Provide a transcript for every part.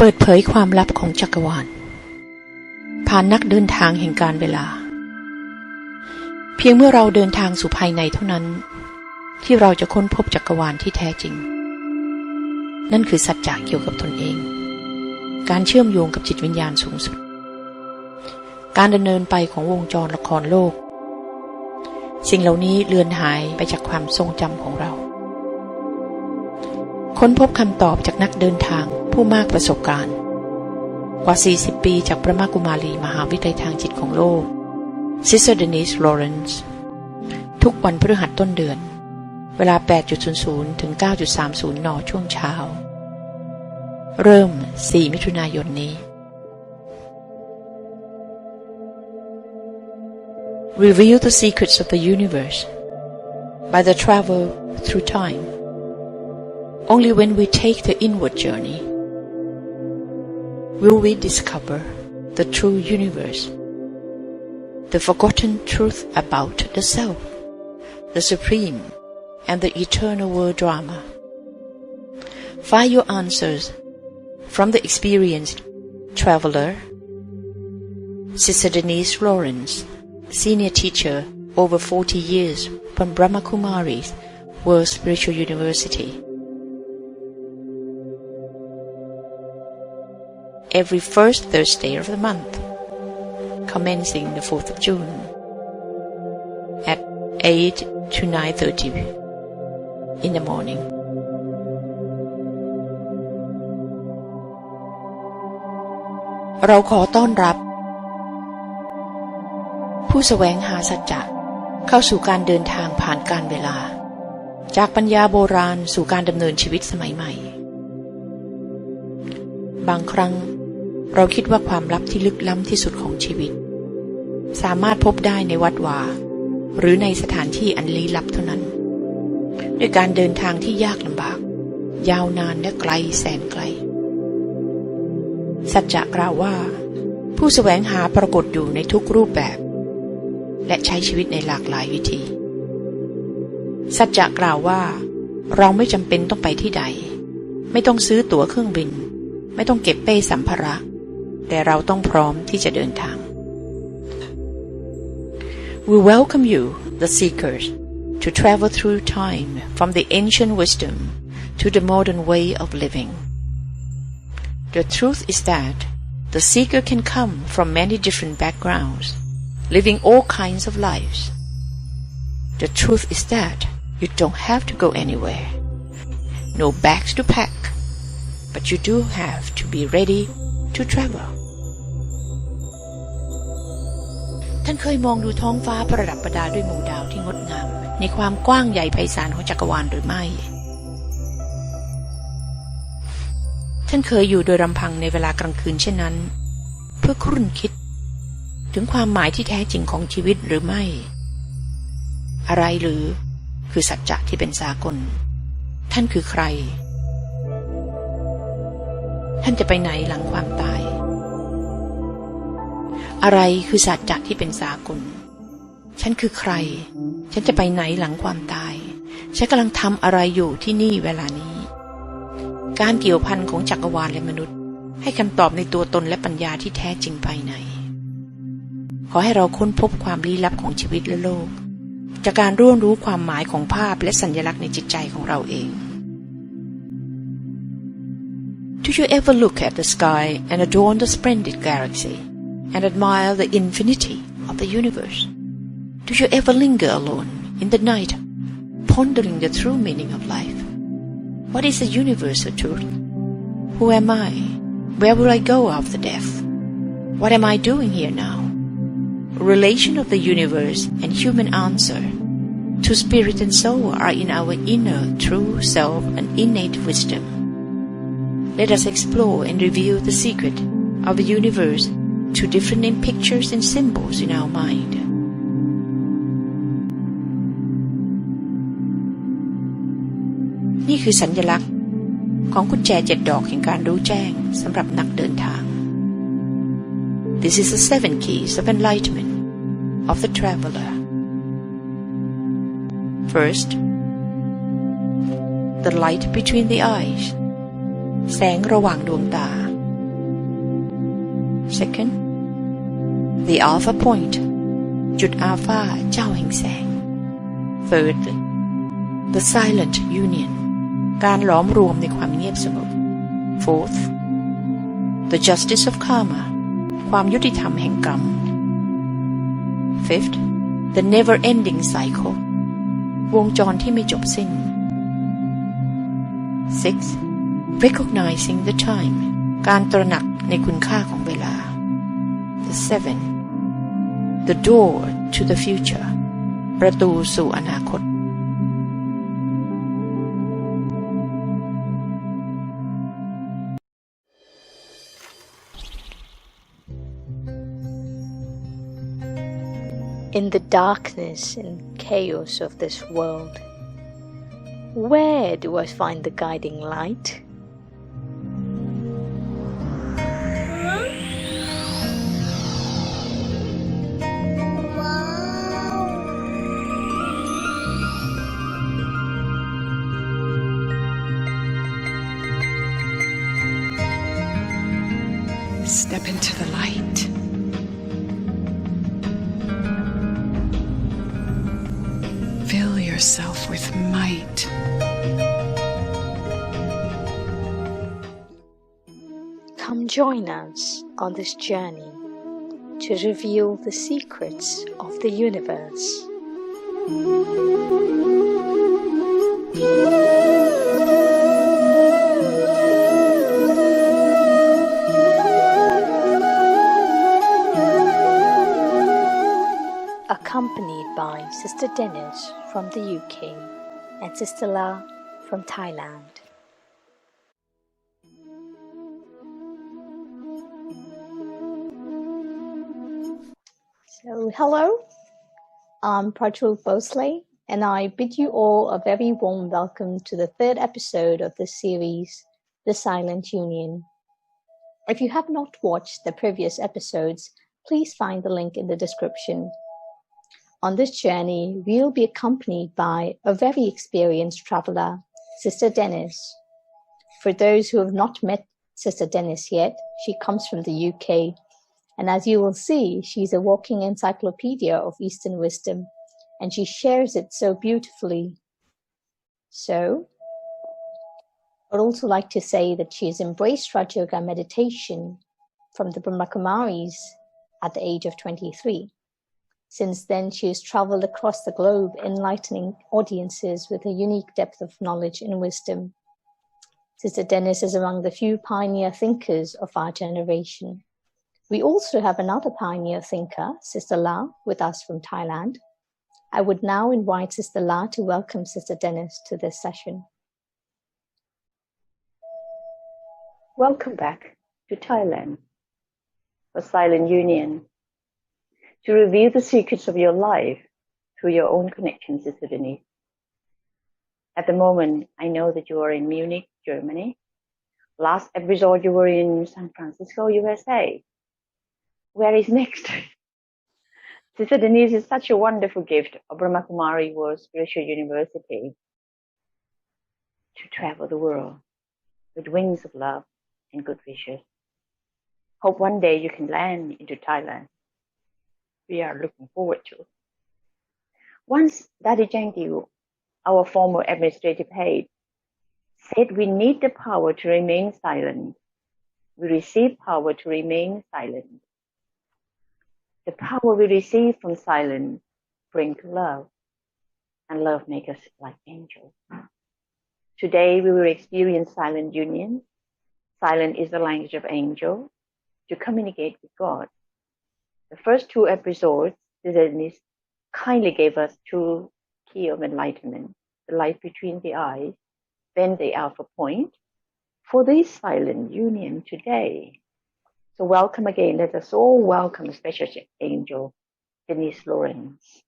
ปิดเผยความลับของจักรวาลผ่านนักเดินทางแห่งการเวลาเพียงเมื่อเราเดินทางสู่ภายในเท่านั้นที่เราจะค้นพบจักรวาลที่แท้จริงนั่นคือสัจจะเกี่ยวกับตนเองการเชื่อมโยงกับจิตวิญญาณสูงสุดการดำเนินไปของวงจรละครโลกสิ่งเหล่านี้เลือนหายไปจากความทรงจำของเราค้นพบคำตอบจากนักเดินทางผู้มากประสบการณ์กว่า40 ปีจากพระมากุมารีมหาวิทยาลัยทางจิตของโลก Sr.Denise ทุกวันพฤหัสต้นเดือนเวลา 8:00 ถึง 9:30 น.ช่วงเช้าเริ่ม 4 มิถุนายนนี้ Reveal the secrets of the universe by the travel through time. Only when we take the inward journey will we discover the true universe, the forgotten truth about the self, the supreme and the eternal world drama. Find your answers from the experienced traveler, Sr.Denise, senior teacher over 40 years from Brahma Kumari's World Spiritual University. Every first Thursday of the month, commencing the 4th of June, at 8 to 9:30 in the morning. เราขอต้อนรับผู้แสวงหาสัจจะเข้าสู่การเดินทางผ่านการเวลาจากปัญญาโบราณสู่การดำเนินชีวิตสมัยใหม่บางครั้งเราคิดว่าความลับที่ลึกล้ำที่สุดของชีวิตสามารถพบได้ในวัดวาหรือในสถานที่อันลี้ลับเท่านั้นด้วยการเดินทางที่ยากลำบากยาวนานและไกลแสนไกลสัจจะกล่าวว่าผู้แสวงหาปรากฏอยู่ในทุกรูปแบบและใช้ชีวิตในหลากหลายวิธีสัจจะกล่าวว่าเราไม่จำเป็นต้องไปที่ใดไม่ต้องซื้อตั๋วเครื่องบินไม่ต้องเก็บเป้สัมภาระแต่เราต้องพร้อมที่จะเดินทาง We welcome you, the seekers, to travel through time from the ancient wisdom to the modern way of living. The truth is that the seeker can come from many different backgrounds, living all kinds of lives. The truth is that you don't have to go anywhere. No bags to pack.But you do have to be ready to travel. ท่านเคยมองดูท้องฟ้าประดับประดาด้วยหมู่ดาวที่งดงามในความกว้างใหญ่ไพศาลของจักรวาลหรือไม่ท่านเคยอยู่โดยลำพังในเวลากลางคืนเช่นนั้นเพื่อครุ่นคิดถึงความหมายที่แท้จริงของชีวิตหรือไม่อะไรหรือคือสัจจะที่เป็นสากลท่านคือใครท่านจะไปไหนหลังความตายอะไรคือสัจจะที่เป็นสากลฉันคือใครฉันจะไปไหนหลังความตายฉันกำลังทำอะไรอยู่ที่นี่เวลานี้การเกี่ยวพันของจักรวาลและมนุษย์ให้คำตอบในตัวตนและปัญญาที่แท้จริงภายในขอให้เราค้นพบความลี้ลับของชีวิตและโลกจากการร่วมรู้ความหมายของภาพและสัญลักษณ์ในจิตใจของเราเองDo you ever look at the sky and adorn the splendid galaxy and admire the infinity of the universe? Do you ever linger alone in the night, pondering the true meaning of life? What is the universal truth? Who am I? Where will I go after death? What am I doing here now? Relation of the universe and human answer to spirit and soul are in our inner true self and innate wisdom.Let us explore and reveal the secret of the universe to different pictures and symbols in our mind. นี่คือสัญลักษณ์ของกุญแจ7 ดอกแห่งการรู้แจ้งสำหรับนักเดินทาง This is the 7 keys of enlightenment of the traveler. First, the light between the eyes.แสงระหว่างดวงตา Second, the alpha point จุดอัลฟาเจ้าแห่งแสง Thirdly, the silent union การหลอมรวมในความเงียบสงบ Fourth, the justice of karma ความยุติธรรมแห่งกรรม Fifth, the never-ending cycle วงจรที่ไม่จบสิ้น Sixth, recognizing the time การตระหนักในคุณค่าของเวลา The seven, the door to the future ประตูสู่อนาคต In the darkness and chaos of this world, where do I find the guiding light? Step into the light. Fill yourself with might. Come join us on this journey to reveal the secrets of the universe. Accompanied by Sister Denise from the UK and Sister La from Thailand. So, hello, I'm Prajul Bosley, and I bid you all a very warm welcome to the third episode of this series, The Silent Union. If you have not watched the previous episodes, please find the link in the description. On this journey, we'll be accompanied by a very experienced traveler, Sister Denise. For those who have not met Sister Denise yet, she comes from the UK, and as you will see, she's a walking encyclopedia of Eastern wisdom, and she shares it so beautifully. So, I'd also like to say that she has embraced Raja Yoga meditation from the Brahma Kumaris at the age of 23. Since then, she has traveled across the globe, enlightening audiences with a unique depth of knowledge and wisdom. Sister Denise is among the few pioneer thinkers of our generation. We also have another pioneer thinker, Sister La, with us from Thailand. I would now invite Sister La to welcome Sister Denise to this session. Welcome back to Thailand for Silent Union, to reveal the secrets of your life through your own connections, Sister Denise. At the moment, I know that you are in Munich, Germany. Last episode, you were in San Francisco, USA. Where is next? Sister Denise is such a wonderful gift of Brahma Kumari World Spiritual University to travel the world with wings of love and good wishes. Hope one day you can land into Thailand. We are looking forward to. Once Daddy Jangdu, our former administrative head, said we need the power to remain silent. We receive power to remain silent. The power we receive from silence brings love, and love makes us like angels. Today we will experience silent union. Silent is the language of angel to communicate with God. The first two episodes, Sister Denise kindly gave us two key of enlightenment, the light between the eyes, then the alpha point, for this silent union today. So welcome again. Let us all welcome Special Angel Denise Lawrence.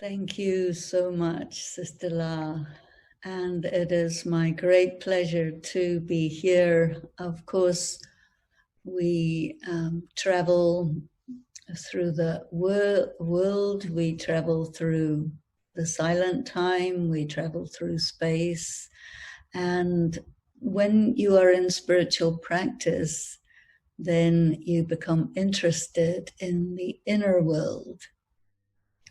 Thank you so much, Sister La. And it is my great pleasure to be here. Of course, we travel through the world. We travel through the silent time. We travel through space. And when you are in spiritual practice, then you become interested in the inner world.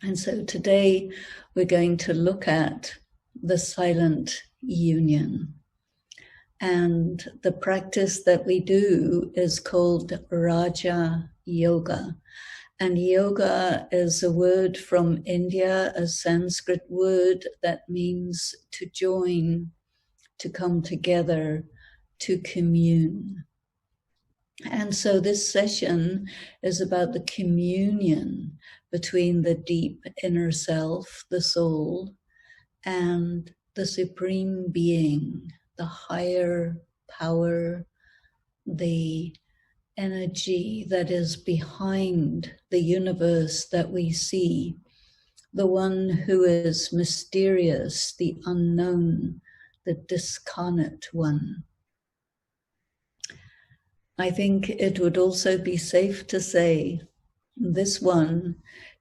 And so today we're going to look at the silent union. And the practice that we do is called Raja Yoga. And yoga is a word from India, a Sanskrit word that means to join, to come together, to commune. And so this session is about the communion between the deep inner self, the soul, and the supreme being, the higher power, the energy that is behind the universe that we see, the one who is mysterious, the unknown, the discarnate one. I think it would also be safe to say this one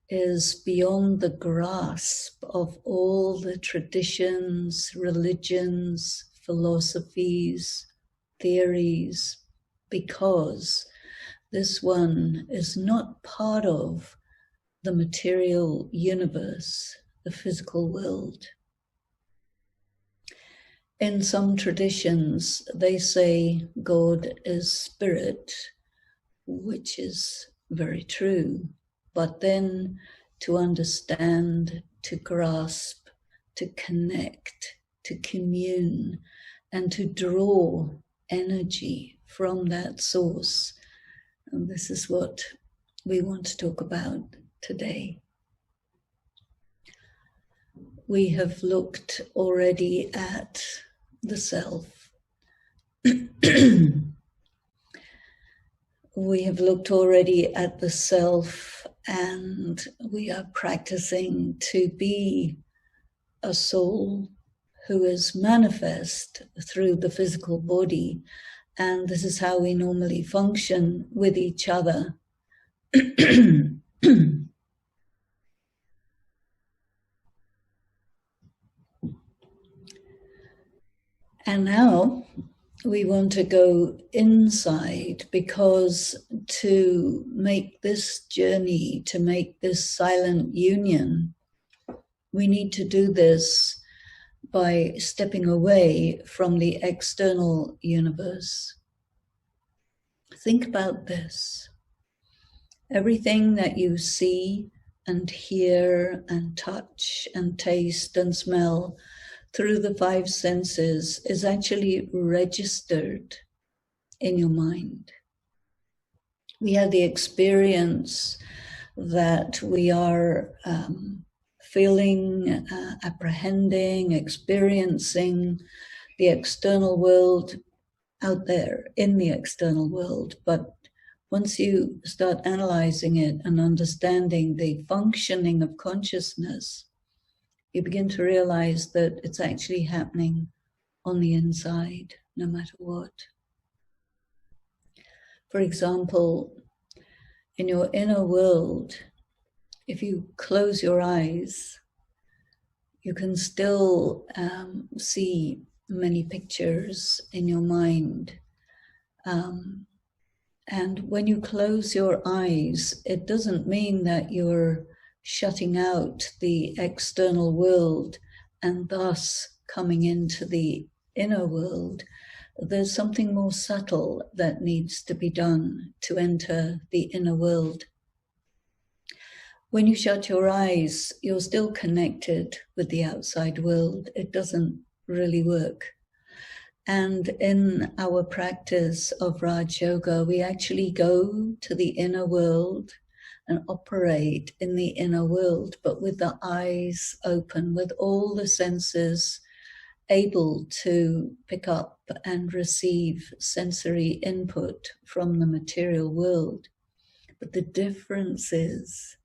is beyond the grasp of all the traditions, religions, philosophies, theories, because this one is not part of the material universe, the physical world. In some traditions, they say God is spirit, which is very true. But then to understand, to grasp, to connect, to commune, and to draw energy from that source. And this is what we want to talk about today. We have looked already at the self. We have looked already at the self, and we are practicing to be a soul who is manifest through the physical body. And this is how we normally function with each other. And now we want to go inside, because to make this journey, to make this silent union, we need to do this by stepping away from the external universe. Think about this. Everything that you see and hear and touch and taste and smell through the five senses is actually registered in your mind. We have the experience that we are feeling, apprehending, experiencing the external world out there in the external world. But once you start analyzing it and understanding the functioning of consciousness, you begin to realize that it's actually happening on the inside, no matter what. For example, in your inner world, if you close your eyes, you can still see many pictures in your mind. And when you close your eyes, it doesn't mean that you're shutting out the external world and thus coming into the inner world. There's something more subtle that needs to be done to enter the inner world. When you shut your eyes, you're still connected with the outside world. It doesn't really work. And in our practice of Raj Yoga, we actually go to the inner world and operate in the inner world, but with the eyes open, with all the senses able to pick up and receive sensory input from the material world. But the difference is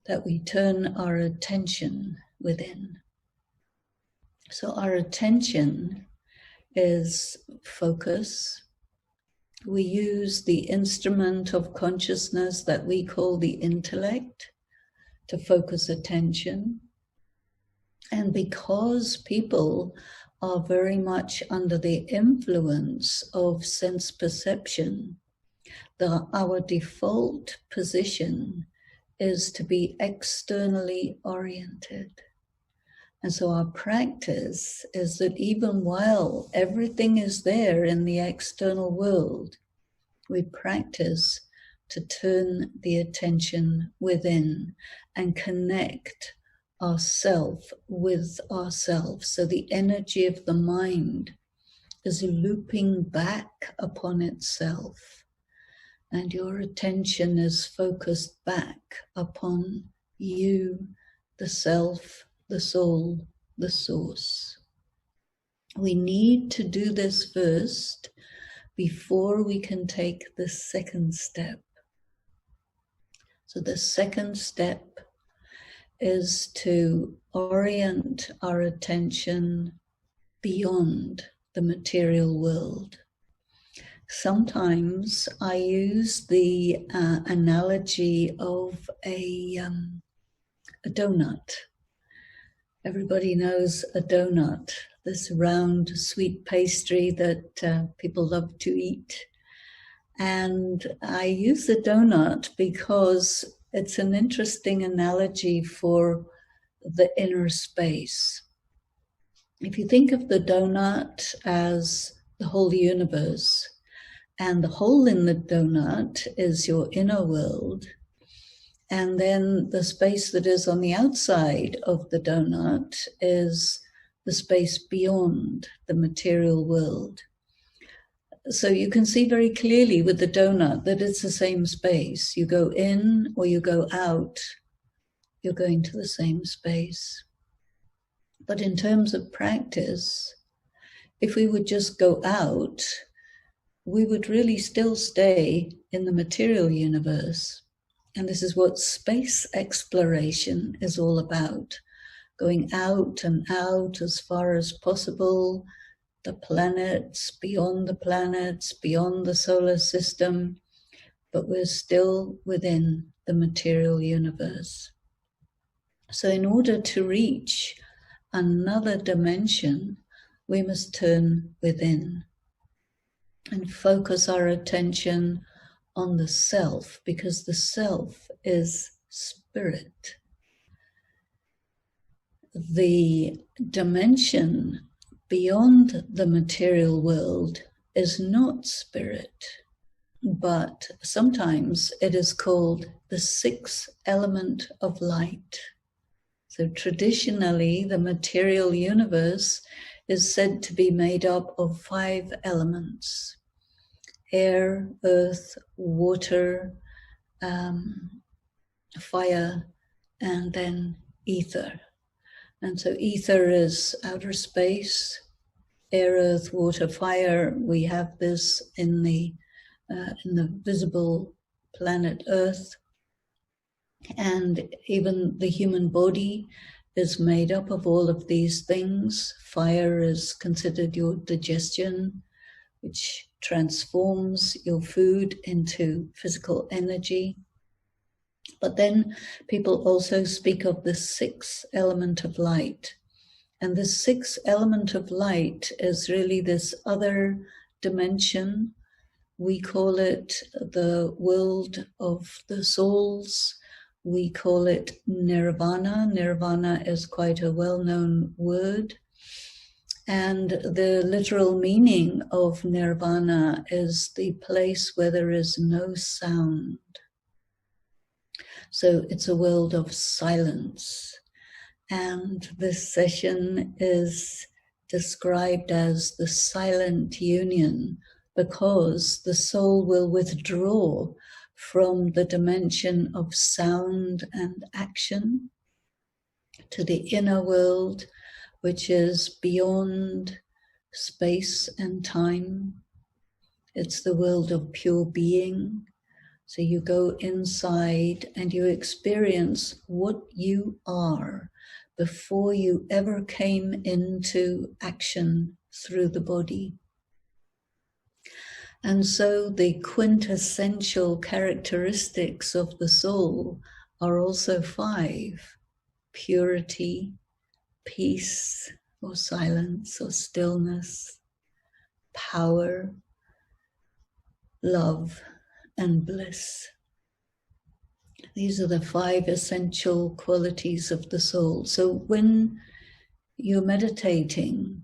that we turn our attention within. So our attention is focus. We use the instrument of consciousness that we call the intellect to focus attention. And because people are very much under the influence of sense perception, our default position is to be externally oriented. And so our practice is that even while everything is there in the external world, we practice to turn the attention within and connect ourself with ourselves. So the energy of the mind is looping back upon itself, and your attention is focused back upon you, the self, the soul, the source. We need to do this first before we can take the second step. So the second step is to orient our attention beyond the material world. Sometimes I use the analogy of a donut. Everybody knows a donut, this round sweet pastry that people love to eat. And I use the donut because it's an interesting analogy for the inner space. If you think of the donut as the whole universe, and the hole in the donut is your inner world, and then the space that is on the outside of the donut is the space beyond the material world. So you can see very clearly with the donut that it's the same space. You go in or you go out, you're going to the same space. But in terms of practice, if we would just go out, we would really still stay in the material universe. And this is what space exploration is all about. Going out and out as far as possible, the planets, beyond the solar system, but we're still within the material universe. So in order to reach another dimension, we must turn within and focus our attention on the self, because the self is spirit. The dimension beyond the material world is not spirit, but sometimes it is called the sixth element of light. So traditionally, the material universe is said to be made up of 5 elements: air, earth, water, fire, and then ether. And so ether is outer space, air, earth, water, fire. We have this in the visible planet Earth. And even the human body is made up of all of these things. Fire is considered your digestion, which transforms your food into physical energy. But then people also speak of the 6th element of light. And the 6th element of light is really this other dimension. We call it the world of the souls. We call it nirvana. Nirvana is quite a well-known word. And the literal meaning of nirvana is the place where there is no sound. So it's a world of silence. And this session is described as the silent union, because the soul will withdraw from the dimension of sound and action to the inner world, which is beyond space and time. It's the world of pure being. So you go inside and you experience what you are before you ever came into action through the body. And so the quintessential characteristics of the soul are also 5: purity, peace, or silence or stillness, power, love, and bliss. These are the 5 essential qualities of the soul. So when you're meditating,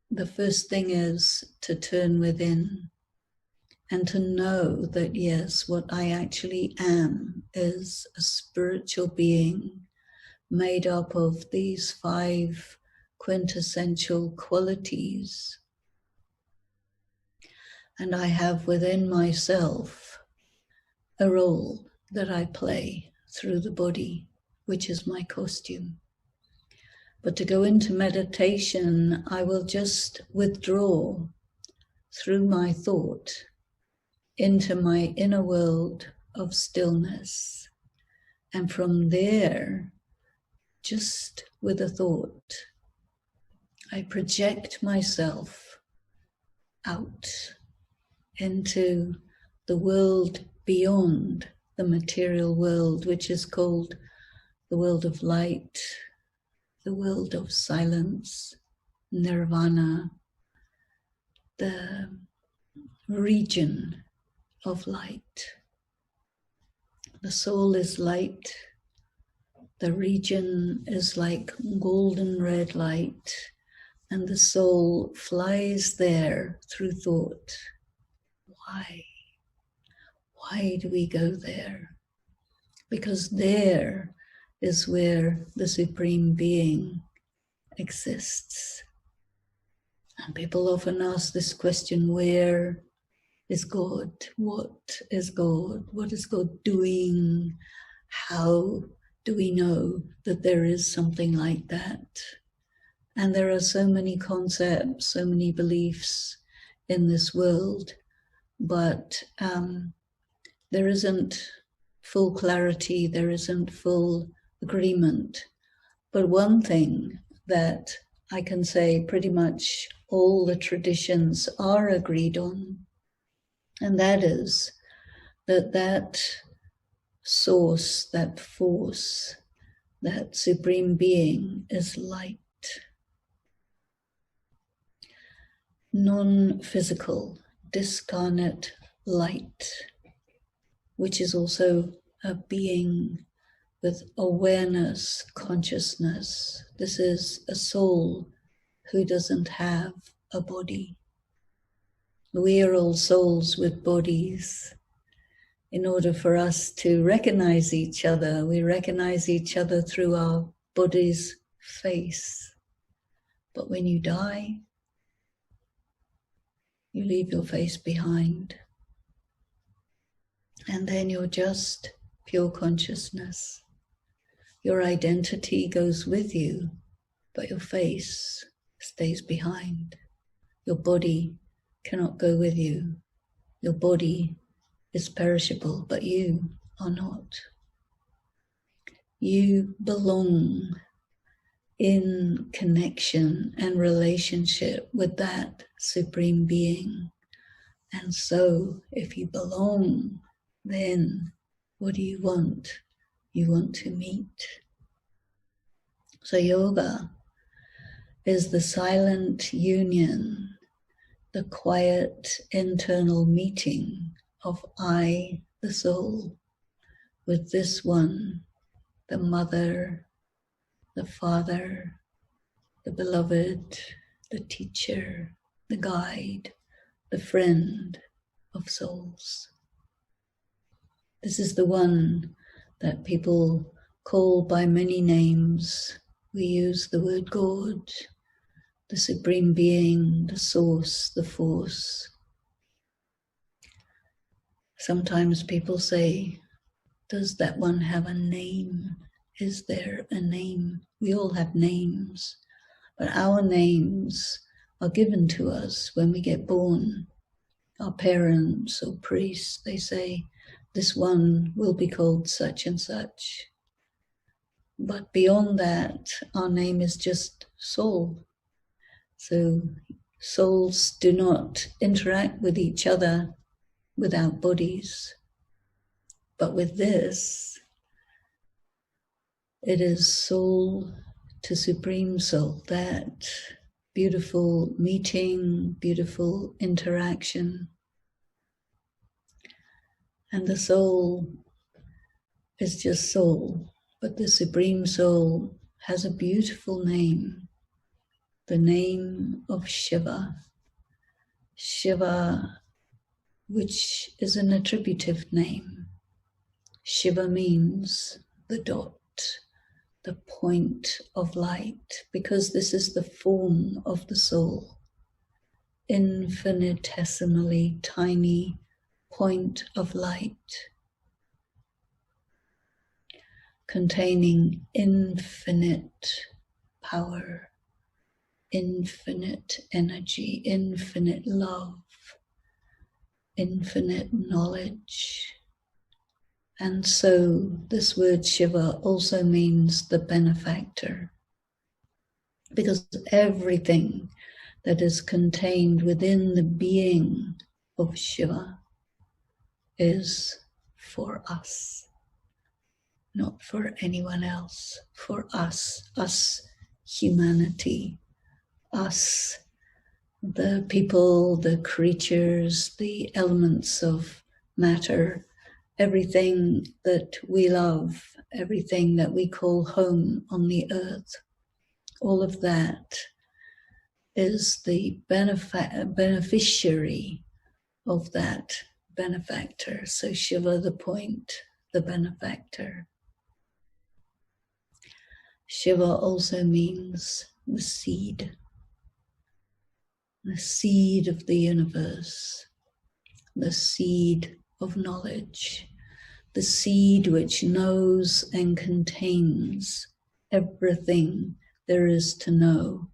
the first thing is to turn within and to know that, yes, what I actually am is a spiritual being made up of these 5 quintessential qualities. And I have within myself a role that I play through the body, which is my costume. But to go into meditation, I will just withdraw through my thought into my inner world of stillness. And from there, just with a thought, I project myself out into the world beyond the material world, which is called the world of light, the world of silence, nirvana, the region of light. The soul is light. The region is like golden red light, and the soul flies there through thought. Why? Why do we go there? Because there is where the Supreme Being exists. And people often ask this question, where is God? What is God? What is God doing? How do we know that there is something like that? And there are so many concepts, so many beliefs in this world, but there isn't full clarity, there isn't full agreement. But one thing that I can say pretty much all the traditions are agreed on, and that is that source, that force, that Supreme Being is light. Non-physical, discarnate light, which is also a being with awareness, consciousness. This is a soul who doesn't have a body. We are all souls with bodies. In order for us to recognize each other, we recognize each other through our body's face. But when you die, you leave your face behind. And then you're just pure consciousness. Your identity goes with you, but your face stays behind. Your body cannot go with you. Your body is perishable, but you are not. You belong in connection and relationship with that Supreme Being. And so, if you belong, then what do you want? You want to meet. So yoga is the silent union, the quiet internal meeting of I, the soul, with this one, the mother, the father, the beloved, the teacher, the guide, the friend of souls. This is the one that people call by many names. We use the word God, the Supreme Being, the Source, the Force. Sometimes people say, does that one have a name? Is there a name? We all have names, but our names are given to us when we get born. Our parents or priests, they say, this one will be called such and such. But beyond that, our name is just soul. So souls do not interact with each other without bodies. But with this, it is soul to Supreme Soul, that beautiful meeting, beautiful interaction. And the soul is just soul, but the Supreme Soul has a beautiful name, the name of Shiva. Shiva, which is an attributive name. Shiva means the dot, the point of light, because this is the form of the soul. Infinitesimally tiny point of light, containing infinite power, infinite energy, infinite love, infinite knowledge. And so this word Shiva also means the benefactor, because everything that is contained within the being of Shiva is for us, not for anyone else, for us humanity, us, the people, the creatures, the elements of matter, everything that we love, everything that we call home on the earth, all of that is the beneficiary of that benefactor. So Shiva, the point, the benefactor. Shiva also means the seed of the universe, the seed of knowledge, the seed which knows and contains everything there is to know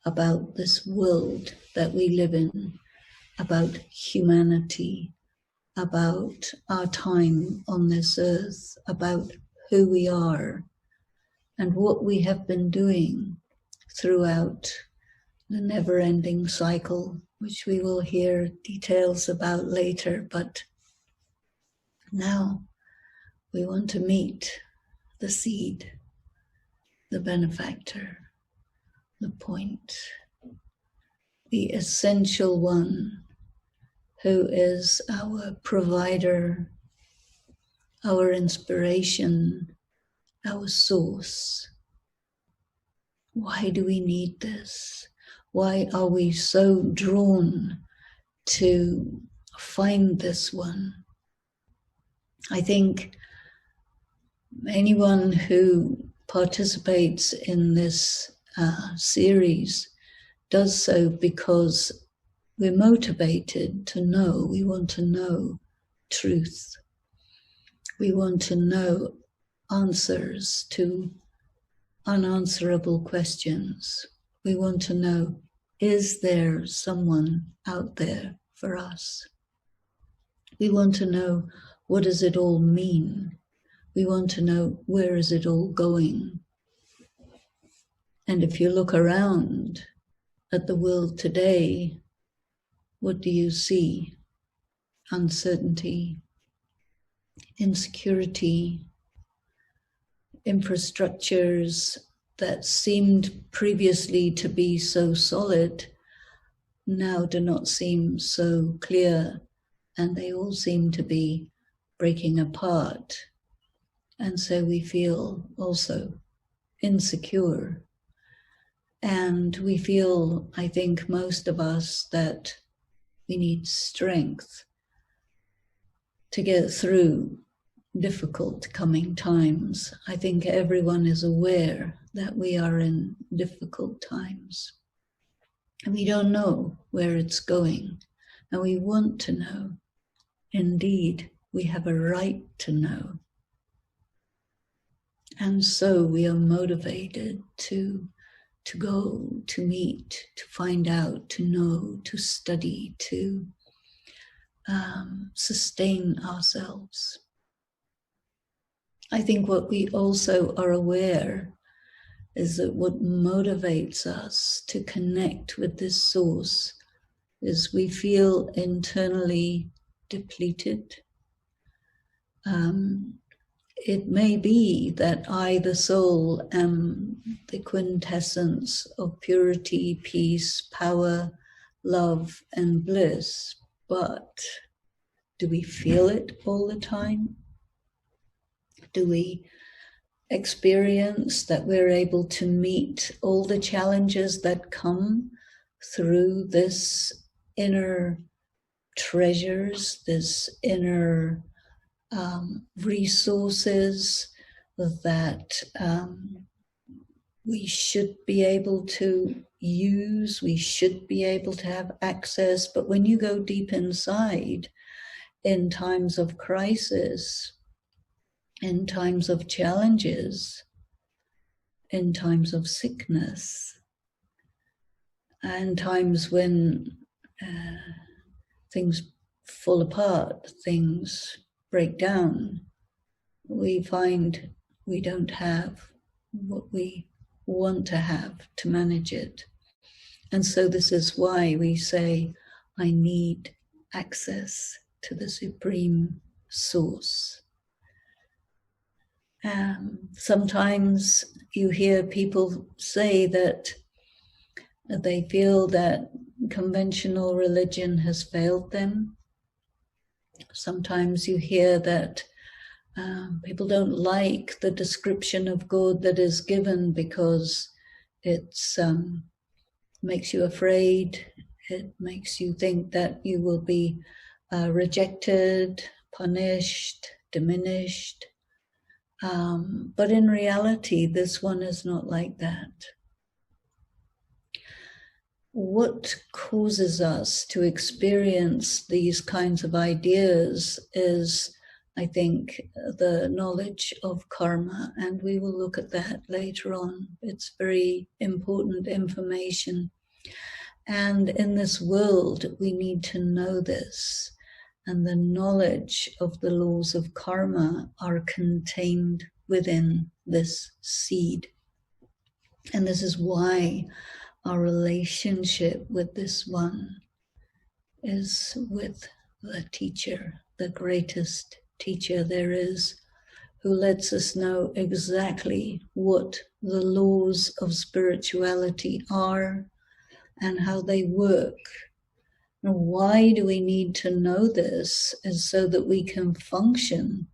about this world that we live in, about humanity, about our time on this earth, about who we are and what we have been doing throughout the never-ending cycle, which we will hear details about later. But now we want to meet the seed, the benefactor, the point, the essential one who is our provider, our inspiration, our source. Why do we need this? Why are we so drawn to find this one? I think anyone who participates in this series does so because we're motivated to know. We want to know truth. We want to know answers to unanswerable questions. We want to know, is there someone out there for us? We want to know, what does it all mean? We want to know, where is it all going? And if you look around at the world today, what do you see? Uncertainty, insecurity, infrastructures that seemed previously to be so solid now do not seem so clear, and they all seem to be breaking apart. And so we feel also insecure. And we feel, I think most of us, that we need strength to get through difficult coming times. I think everyone is aware that we are in difficult times. And we don't know where it's going. And we want to know. Indeed, we have a right to know. And so we are motivated to go, to meet, to find out, to know, to study, to sustain ourselves. I think what we also are aware is that what motivates us to connect with this source is we feel internally depleted. it may be that I, the soul, am the quintessence of purity, peace, power, love, and bliss, but do we feel it all the time? Do we experience that we're able to meet all the challenges that come through this inner treasures, this inner resources that we should be able to use, we should be able to have access? But when you go deep inside, in times of crisis, in times of challenges, in times of sickness, and times when things fall apart, things break down, we find we don't have what we want to have to manage it. And so this is why we say, I need access to the Supreme Source. Sometimes you hear people say that they feel that conventional religion has failed them. Sometimes you hear that people don't like the description of God that is given because it makes you afraid. It makes you think that you will be rejected, punished, diminished. But in reality, this one is not like that. What causes us to experience these kinds of ideas is, I think, the knowledge of karma, and we will look at that later on. It's very important information. And in this world, we need to know this. And the knowledge of the laws of karma are contained within this seed. And this is why our relationship with this one is with the teacher, the greatest teacher there is, who lets us know exactly what the laws of spirituality are and how they work. And why do we need to know this? Is so that we can function,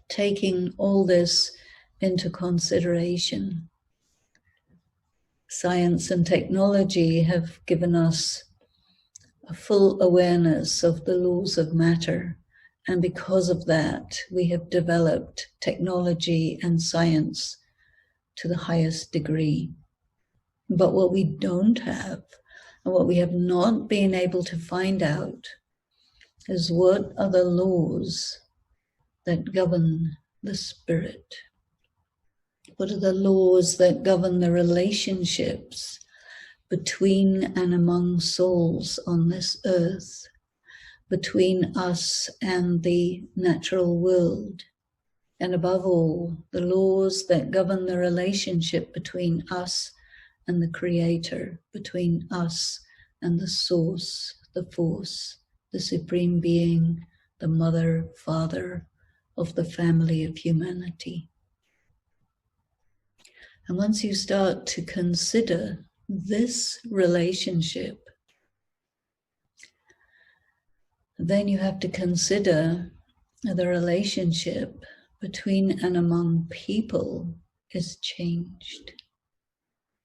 taking all this into consideration. Science and technology have given us a full awareness of the laws of matter. And because of that, we have developed technology and science to the highest degree. But what we don't have, and what we have not been able to find out, is what are the laws that govern the spirit? What are the laws that govern the relationships between and among souls on this earth, between us and the natural world, and above all, the laws that govern the relationship between us and the Creator, between us and the Source, the Force, the Supreme Being, the Mother, Father of the family of humanity. And once you start to consider this relationship, then you have to consider the relationship between and among people is changed.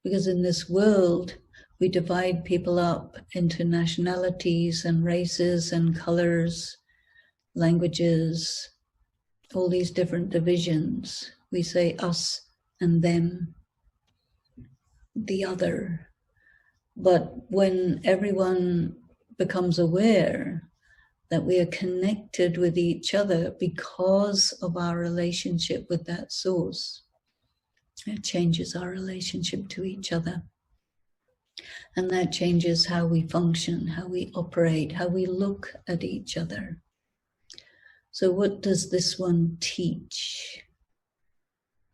Because in this world, we divide people up into nationalities and races and colors, languages, all these different divisions. We say us and them, the other. But when everyone becomes aware that we are connected with each other because of our relationship with that source, it changes our relationship to each other. And that changes how we function, how we operate, how we look at each other. So what does this one teach?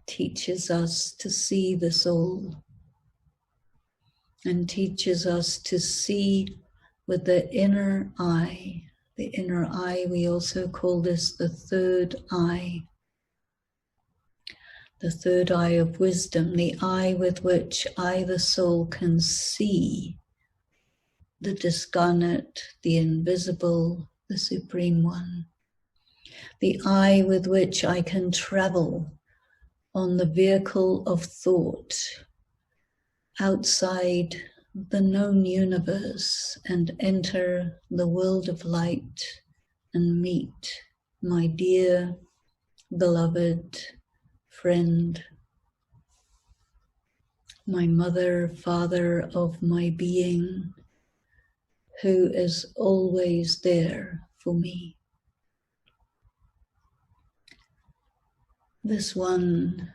Teaches us to see the soul, and teaches us to see with the inner eye. The inner eye, we also call this the third eye. the third eye of wisdom, the eye with which I, the soul, can see the discarnate, the invisible, the Supreme One. The eye with which I can travel on the vehicle of thought outside the known universe and enter the world of light and meet my dear, beloved friend, my mother, father of my being, who is always there for me. This one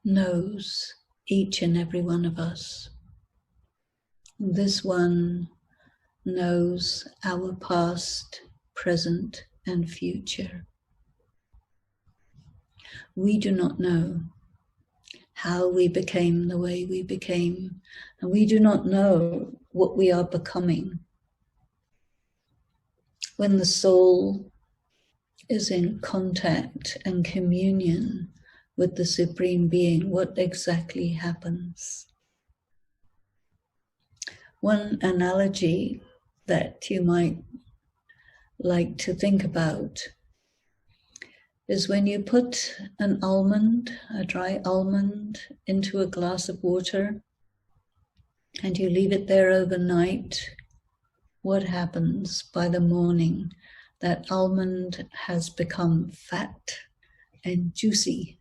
knows each and every one of us. This one knows our past, present, and future. We do not know how we became the way we became, and we do not know what we are becoming. When the soul is in contact and communion with the Supreme Being, what exactly happens? One analogy that you might like to think about is when you put an almond, a dry almond, into a glass of water and you leave it there overnight. What happens by the morning? That almond has become fat and juicy,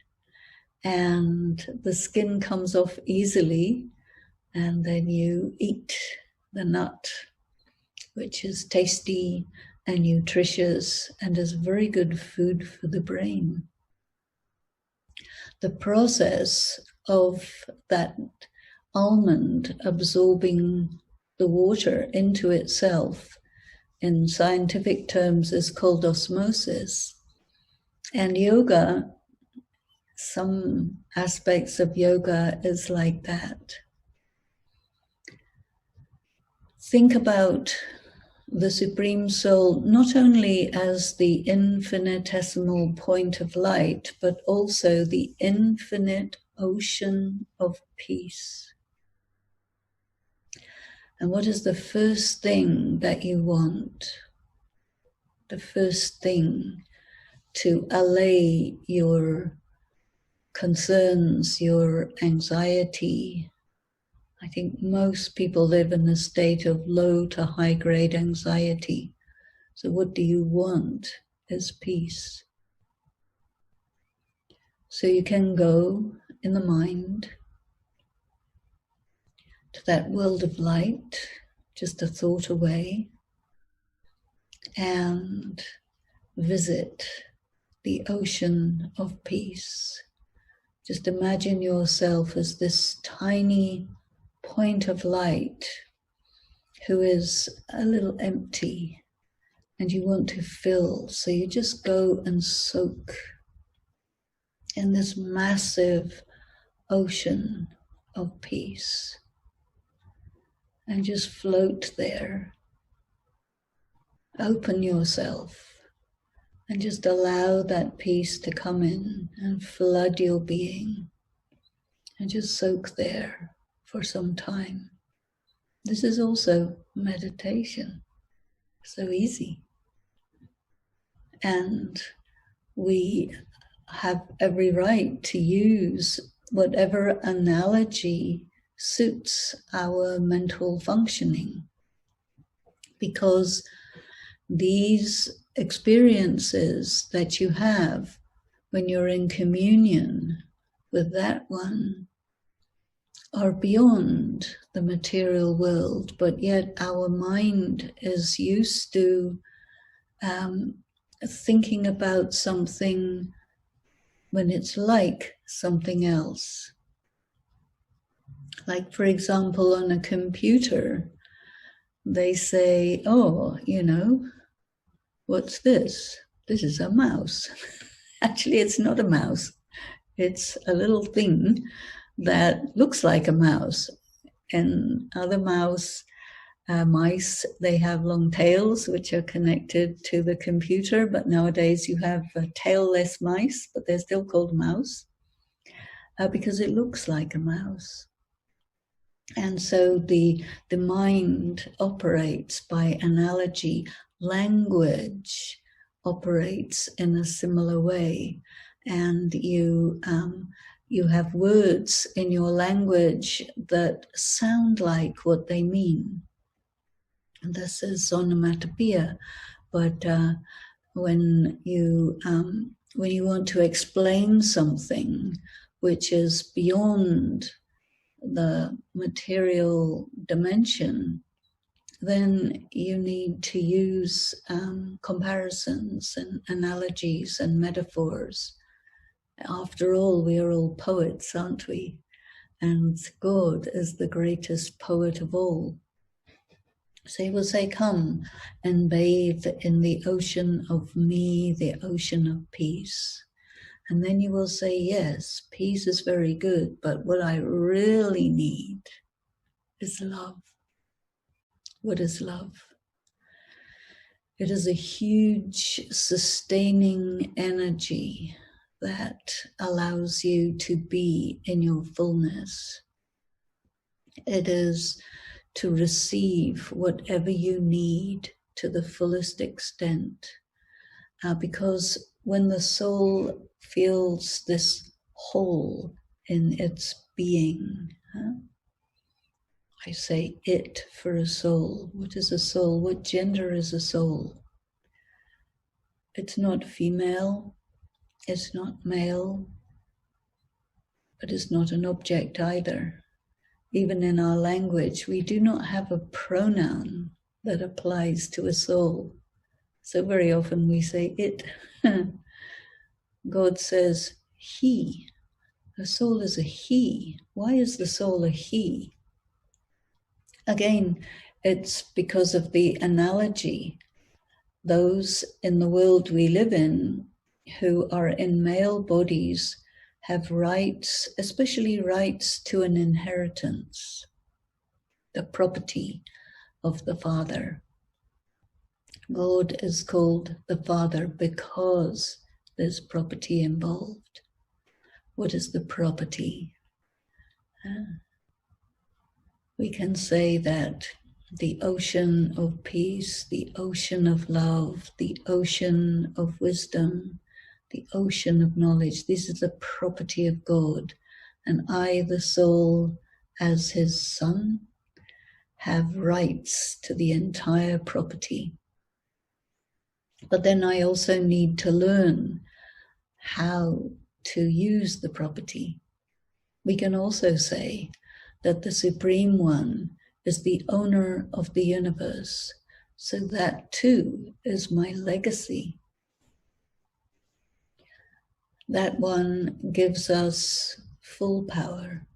and the skin comes off easily, and then you eat the nut, which is tasty and nutritious and is very good food for the brain. The process of that almond absorbing the water into itself in scientific terms is called osmosis. And yoga, some aspects of yoga is like that. Think about the Supreme Soul not only as the infinitesimal point of light, but also the infinite ocean of peace. And what is the first thing that you want? The first thing to allay your concerns, your anxiety. I think most people live in a state of low to high grade anxiety. So what do you want is peace. So you can go in the mind to that world of light, just a thought away, and visit the ocean of peace. Just imagine yourself as this tiny point of light who is a little empty and you want to fill. So you just go and soak in this massive ocean of peace and just float there. Open yourself and just allow that peace to come in and flood your being and just soak there for some time. This is also meditation. So easy. And we have every right to use whatever analogy suits our mental functioning, because these experiences that you have when you're in communion with that one are beyond the material world, but yet our mind is used to thinking about something when it's like something else. Like, for example, on a computer, they say, oh, you know, what's this? This is a mouse. Actually, it's not a mouse. It's a little thing that looks like a mouse. And other mice, they have long tails which are connected to the computer, but nowadays you have tail-less mice, but they're still called mouse. because it looks like a mouse. And so the mind operates by analogy. Language operates in a similar way, and you have words in your language that sound like what they mean. And this is onomatopoeia, but when you want to explain something which is beyond the material dimension, then you need to use comparisons and analogies and metaphors. After all, we are all poets, aren't we? And God is the greatest poet of all. So he will say, come and bathe in the ocean of me, the ocean of peace. And then you will say, yes, peace is very good, but what I really need is love. What is love? It is a huge sustaining energy that allows you to be in your fullness. It is to receive whatever you need to the fullest extent. Because when the soul feels this whole in its being, I say it for a soul. What is a soul? What gender is a soul? It's not female, it's not male, but it's not an object either. Even in our language, we do not have a pronoun that applies to a soul. So very often we say it. God says he. The soul is a he. Why is the soul a he? Again, it's because of the analogy. Those in the world we live in who are in male bodies have rights, especially rights to an inheritance, the property of the Father. God is called the Father because there's property involved. What is the property? We can say that the ocean of peace, the ocean of love, the ocean of wisdom, the ocean of knowledge, this is the property of God. And I, the soul, as his son, have rights to the entire property. But then I also need to learn how to use the property. We can also say that the Supreme One is the owner of the universe. So that too is my legacy. That one gives us full power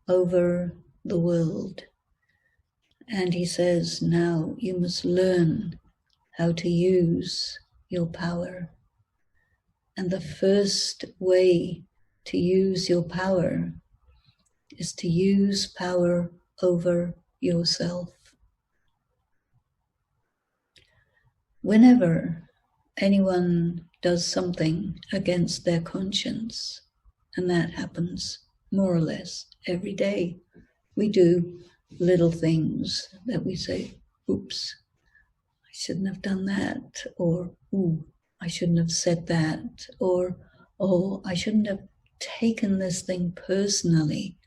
over the world. And he says, now you must learn how to use your power. And the first way to use your power is to use power over yourself. Whenever anyone does something against their conscience, and that happens more or less every day, we do little things that we say, oops, I shouldn't have done that, or ooh, I shouldn't have said that, or oh, I shouldn't have taken this thing personally.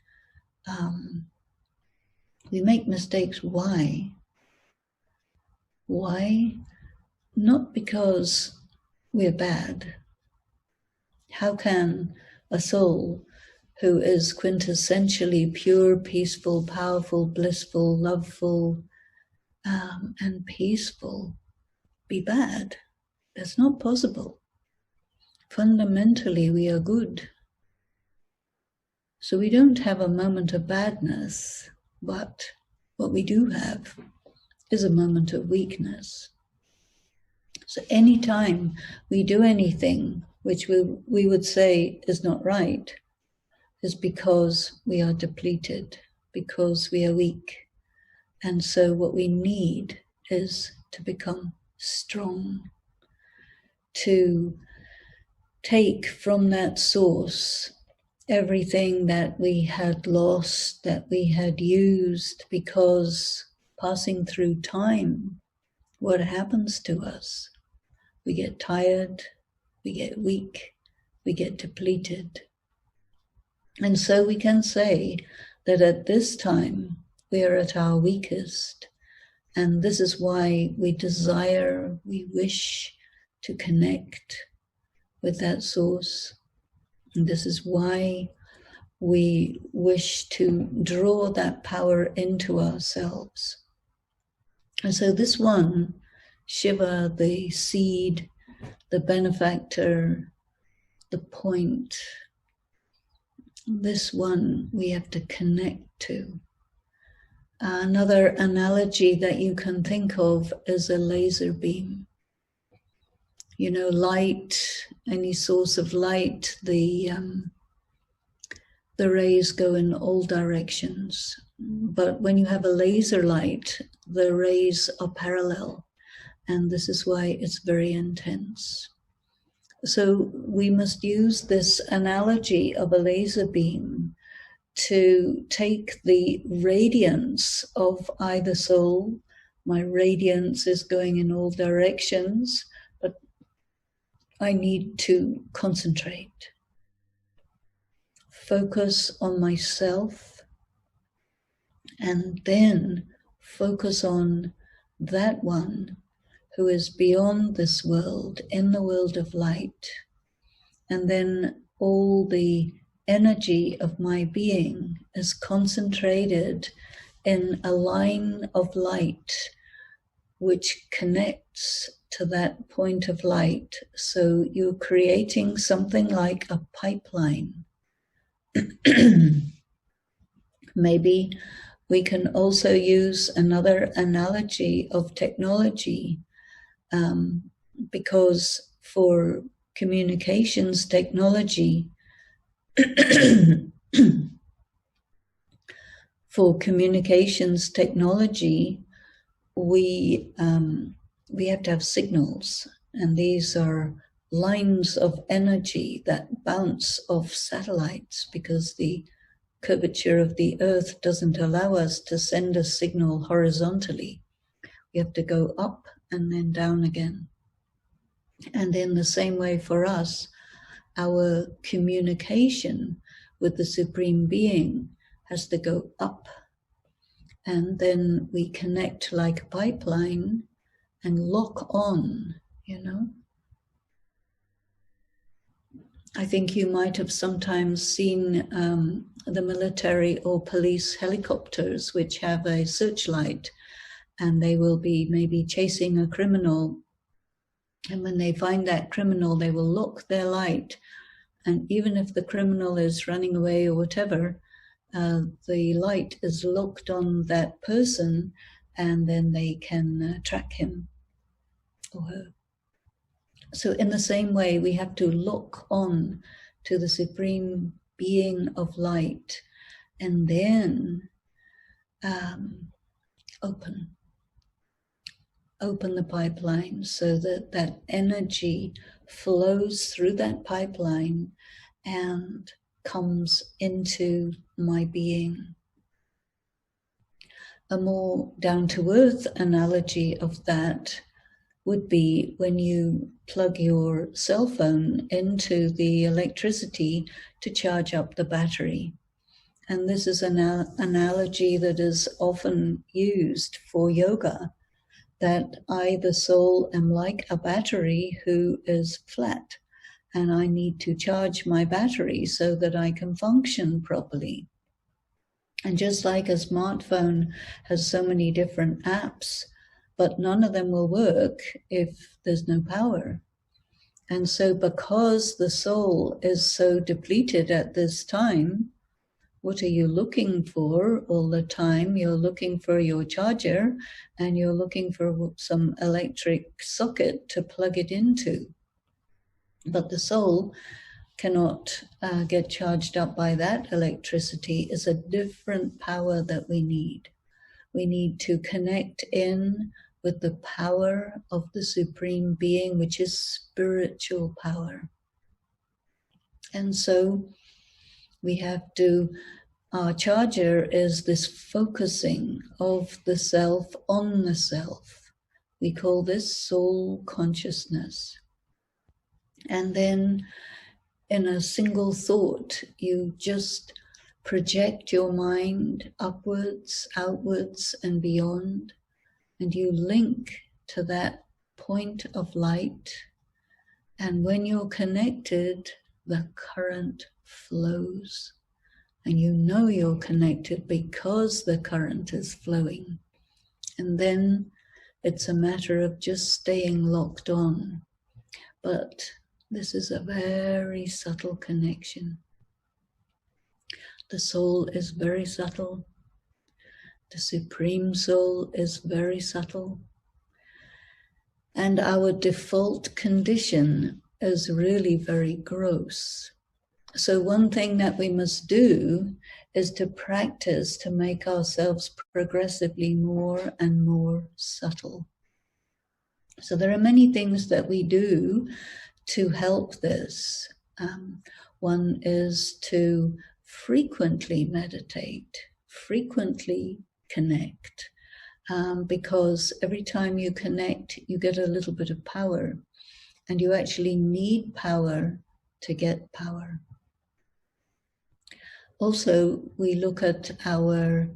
We make mistakes. Why? Why? Not because we're bad. How can a soul who is quintessentially pure, peaceful, powerful, blissful, loveful, and peaceful be bad? That's not possible. Fundamentally, we are good. So we don't have a moment of badness, but what we do have is a moment of weakness. So any time we do anything which we would say is not right, is because we are depleted, because we are weak. And so what we need is to become strong, to take from that source everything that we had lost, that we had used, because passing through time, what happens to us? We get tired, we get weak, we get depleted. And so we can say that at this time, we are at our weakest. And this is why we desire, we wish to connect with that source. And this is why we wish to draw that power into ourselves. And so this one, Shiva, the seed, the benefactor, the point, this one we have to connect to. Another analogy that you can think of is a laser beam. You know, light, any source of light, the rays go in all directions. But when you have a laser light, the rays are parallel. And this is why it's very intense. So we must use this analogy of a laser beam to take the radiance of either soul. My radiance is going in all directions, but I need to concentrate. Focus on myself, and then focus on that one who is beyond this world, in the world of light. And then all the energy of my being is concentrated in a line of light which connects to that point of light. So you're creating something like a pipeline. Maybe we can also use another analogy of technology, because for communications technology, we have to have signals, and these are lines of energy that bounce off satellites, because the curvature of the earth doesn't allow us to send a signal horizontally. We have to go up and then down again. And in the same way for us, our communication with the Supreme Being has to go up, and then we connect like a pipeline and lock on, you know. I think you might have sometimes seen the military or police helicopters which have a searchlight, and they will be maybe chasing a criminal. And when they find that criminal, they will lock their light. And even if the criminal is running away or whatever, the light is locked on that person, and then they can track him or her. So in the same way, we have to lock on to the Supreme Being of light, and then open the pipeline so that that energy flows through that pipeline and comes into my being. A more down-to-earth analogy of that would be when you plug your cell phone into the electricity to charge up the battery. And this is an analogy that is often used for yoga, that I, the soul, am like a battery who is flat, and I need to charge my battery so that I can function properly. And just like a smartphone has so many different apps, but none of them will work if there's no power. And so because the soul is so depleted at this time, what are you looking for all the time? You're looking for your charger, and you're looking for some electric socket to plug it into. But the soul cannot get charged up by that electricity. It's a different power that we need. We need to connect in with the power of the Supreme Being, which is spiritual power. And so we have to, our charger is this focusing of the self on the self. We call this soul consciousness. And then in a single thought, you just project your mind upwards, outwards, and beyond, and you link to that point of light. And when you're connected, the current flows. And you know you're connected because the current is flowing. And then it's a matter of just staying locked on. But this is a very subtle connection. The soul is very subtle. The Supreme Soul is very subtle. And our default condition is really very gross. So one thing that we must do is to practice to make ourselves progressively more and more subtle. So there are many things that we do to help this. One is to frequently meditate, frequently connect, because every time you connect, you get a little bit of power, and you actually need power to get power. Also, we look at our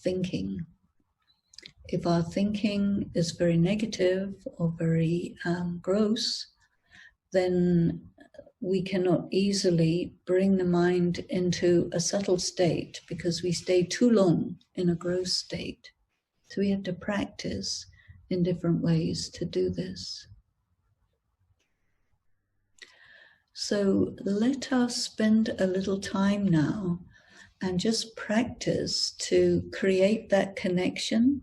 thinking. If our thinking is very negative or very gross, then we cannot easily bring the mind into a subtle state because we stay too long in a gross state. So we have to practice in different ways to do this. So let us spend a little time now and just practice to create that connection.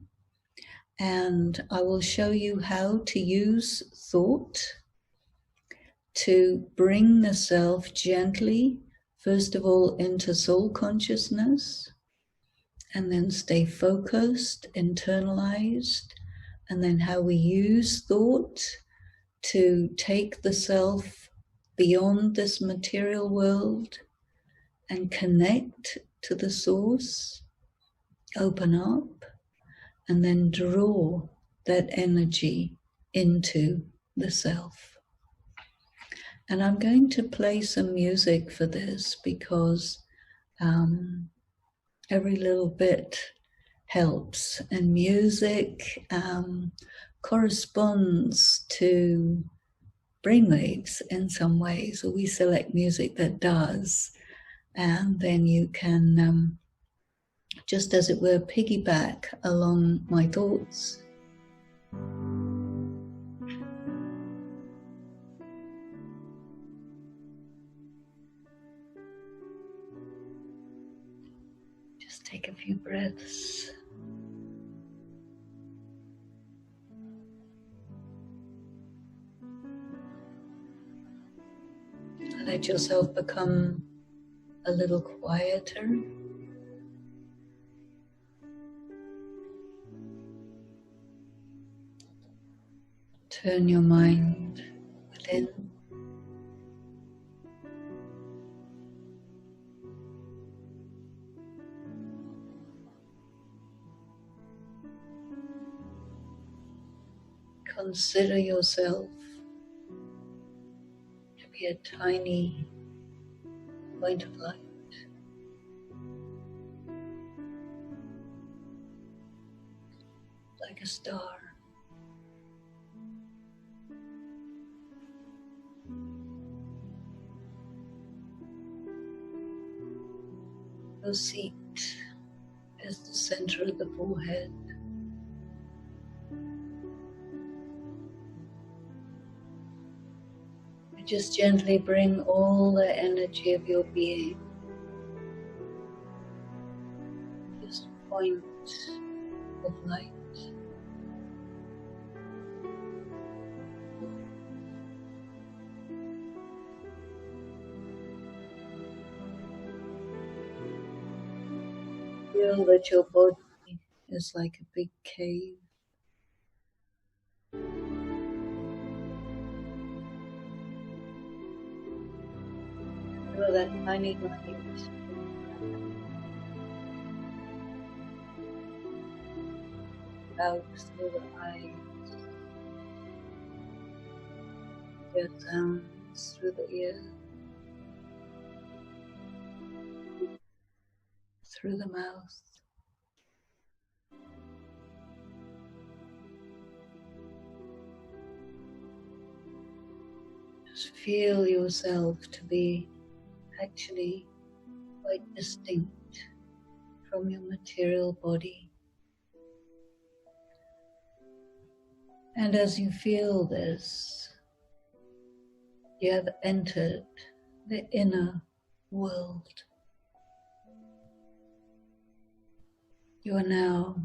And I will show you how to use thought to bring the self gently, first of all, into soul consciousness, and then stay focused, internalized, and then how we use thought to take the self beyond this material world and connect to the source, open up, and then draw that energy into the self. And I'm going to play some music for this because every little bit helps. And music corresponds to brainwaves in some ways, or we select music that does. And then you can, just as it were, piggyback along my thoughts. Just take a few breaths. Let yourself become a little quieter. Turn your mind within. Consider yourself to be a tiny point of light. Like a star. Your seat is the center of the forehead. And just gently bring all the energy of your being. Just point of light. Feel that your body is like a big cave. Feel that tiny light out through the eyes, hear sounds through the ears, through the mouth. Just feel yourself to be actually quite distinct from your material body. And as you feel this, you have entered the inner world. You are now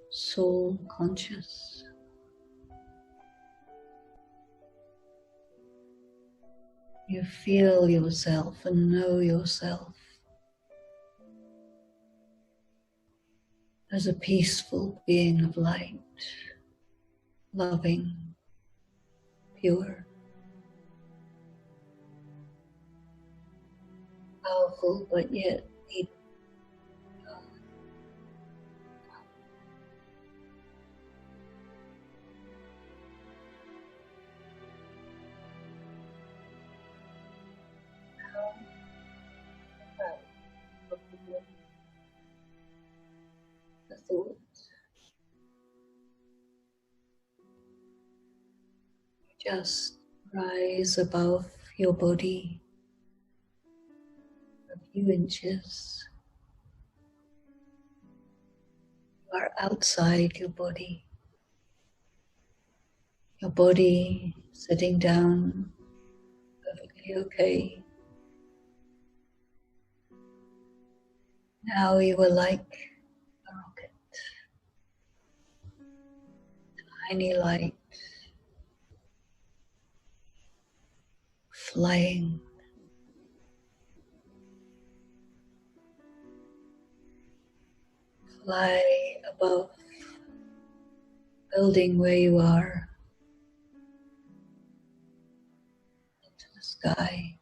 soul conscious. You feel yourself and know yourself as a peaceful being of light, loving, pure, powerful, but yet deep. The thoughts. Just rise above your body a few inches. You are outside your body. Your body sitting down, perfectly okay. Now you are like a rocket, tiny light, flying. Fly above building where you are into the sky,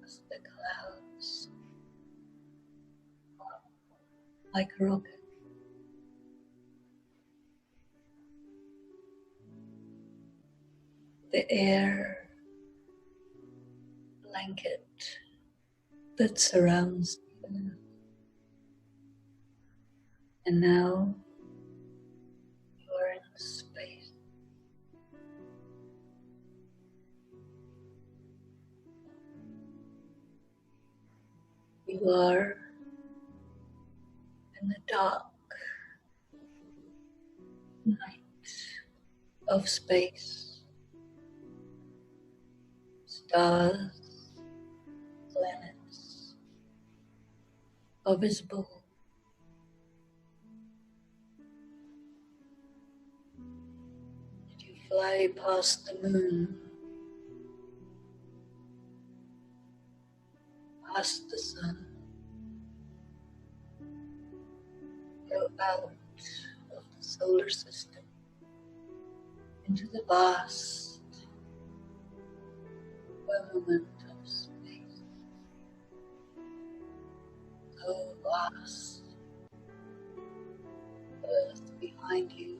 as the clouds, like a rocket. The air blanket that surrounds you. And now you are in space. You are in the dark night of space. Stars, planets are visible. You fly past the moon, past the sun, go out of the solar system into the vast firmament of space. So vast, earth behind you,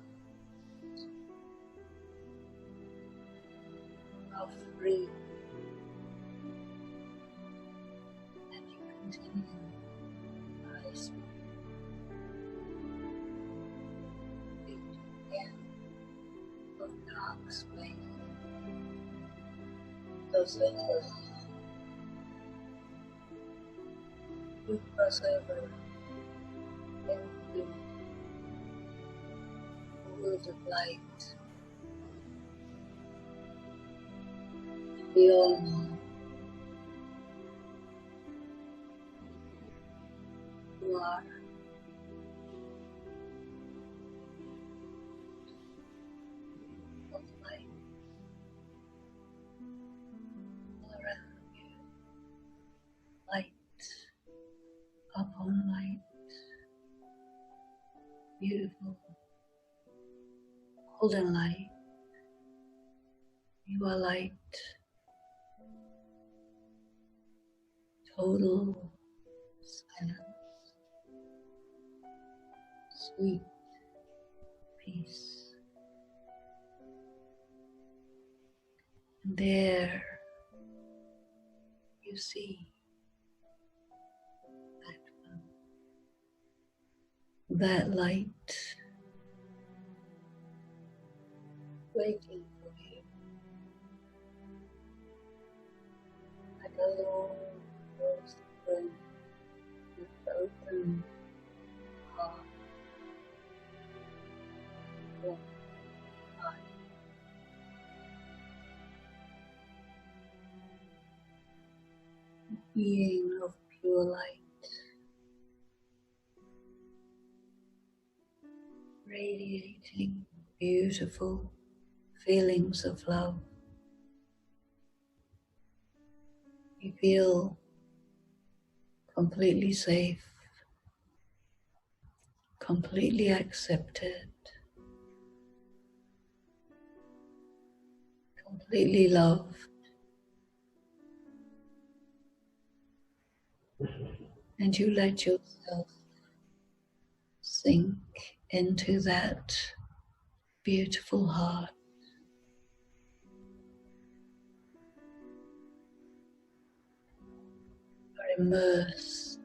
how free, and you continue high speed to the end of dark space. Those echoes you cross over into a world of light. Beyond you are of light all around you, light upon light, beautiful, golden light. You are light total silence, sweet peace. And there you see that light waiting for you, like a long rose spring with open heart, warm eye. Being of pure light, radiating beautiful feelings of love. You feel completely safe, completely accepted, completely loved. And you let yourself sink into that beautiful heart. Or immerse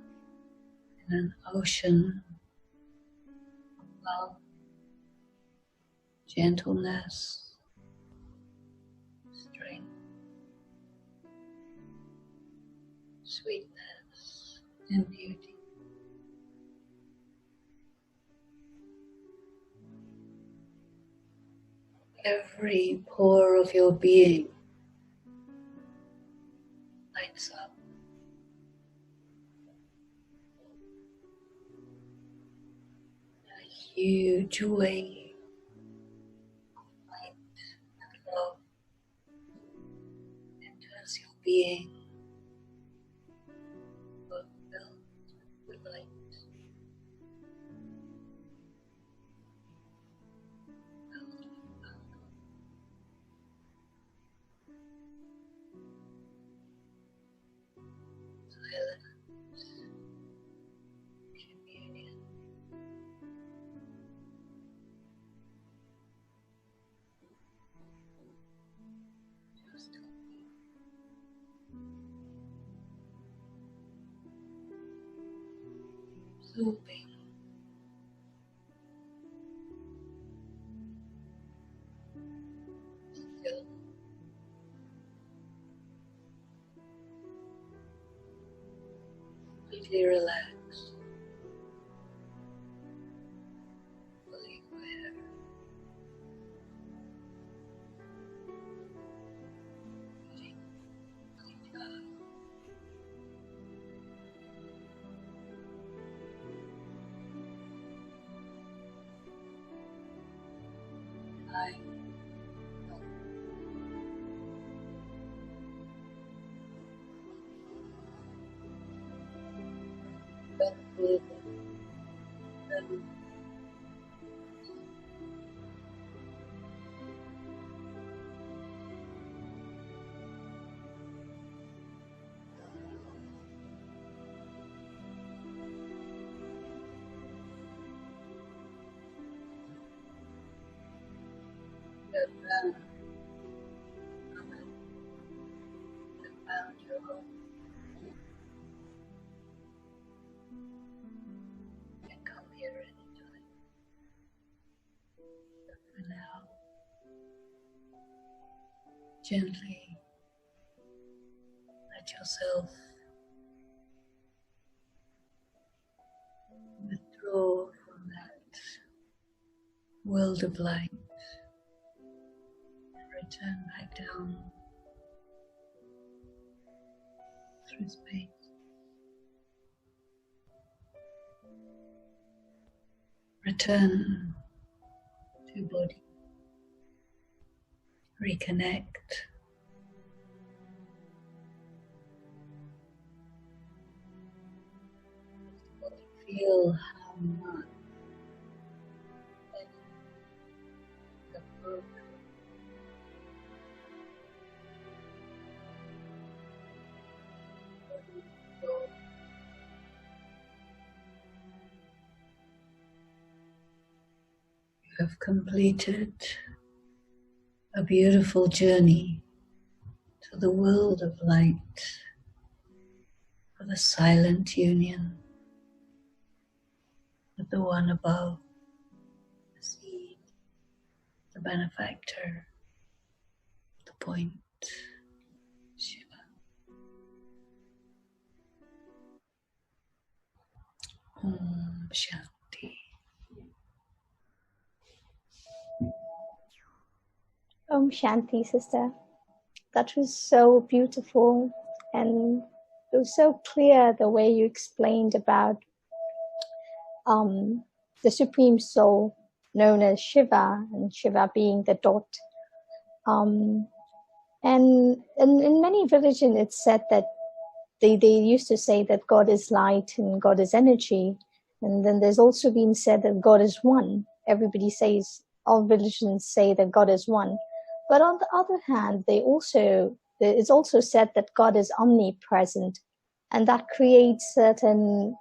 in an ocean of love, gentleness, strength, sweetness, and beauty. Every pore of your being lights up. A huge wave of light and love enters your being, filled with light. Filled with love. Silent communion. Just absorbing still, completely relaxed, fully aware. Feeling like I know that with them that found your home and come here anytime. But for now, gently let yourself withdraw from that world of light and return back down through space. Return to body. Reconnect. Feel how much the book You have completed a beautiful journey to the world of light, for the silent union with the one above, the seed, the benefactor, the point, Shiva. Om Shanti. Om Shanti, sister. That was so beautiful, and it was so clear the way you explained about the Supreme Soul known as Shiva, and Shiva being the dot. And in many religions, it's said that they used to say that God is light and God is energy. And then there's also been said that God is one. Everybody says, all religions say that God is one. But on the other hand, it's also said that God is omnipresent. And that creates certain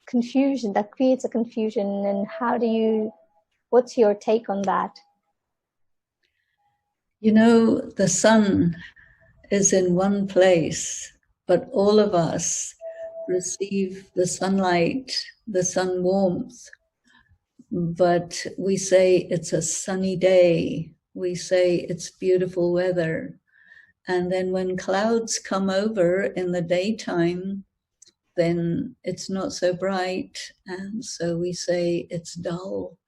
confusion, that creates a confusion. And what's your take on that? You know, the sun is in one place, but all of us receive the sunlight, the sun warmth. But we say it's a sunny day. We say it's beautiful weather. And then when clouds come over in the daytime, then it's not so bright. And so we say it's dull.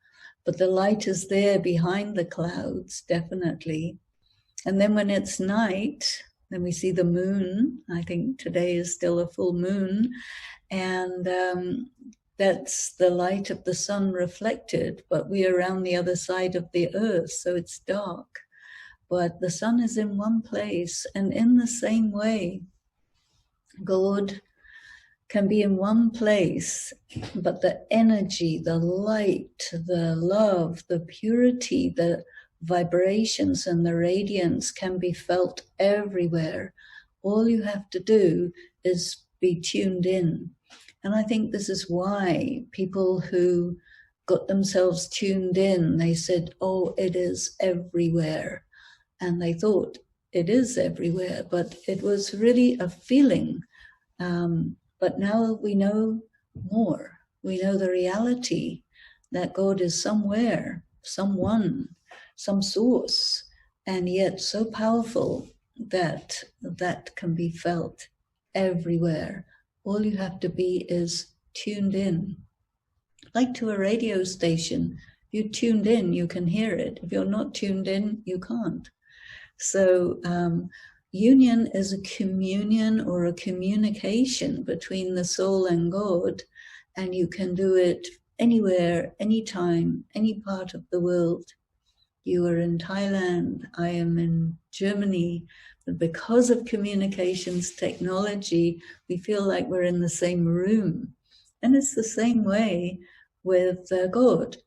But the light is there behind the clouds, definitely. And then when it's night, then we see the moon. I think today is still a full moon. And that's the light of the sun reflected, but we are around the other side of the earth, so it's dark. But the sun is in one place, and in the same way, God can be in one place, but the energy, the light, the love, the purity, the vibrations and the radiance can be felt everywhere. All you have to do is be tuned in. And I think this is why people who got themselves tuned in, they said, oh, it is everywhere. And they thought it is everywhere, but it was really a feeling. But now we know more. We know the reality that God is somewhere, someone, some source, and yet so powerful that that can be felt everywhere. All you have to be is tuned in. Like to a radio station, you tuned in, you can hear it. If you're not tuned in, you can't. So union is a communion or a communication between the soul and God, and you can do it anywhere, anytime, any part of the world. You are in Thailand, I am in Germany. But because of communications technology, we feel like we're in the same room. And it's the same way with God.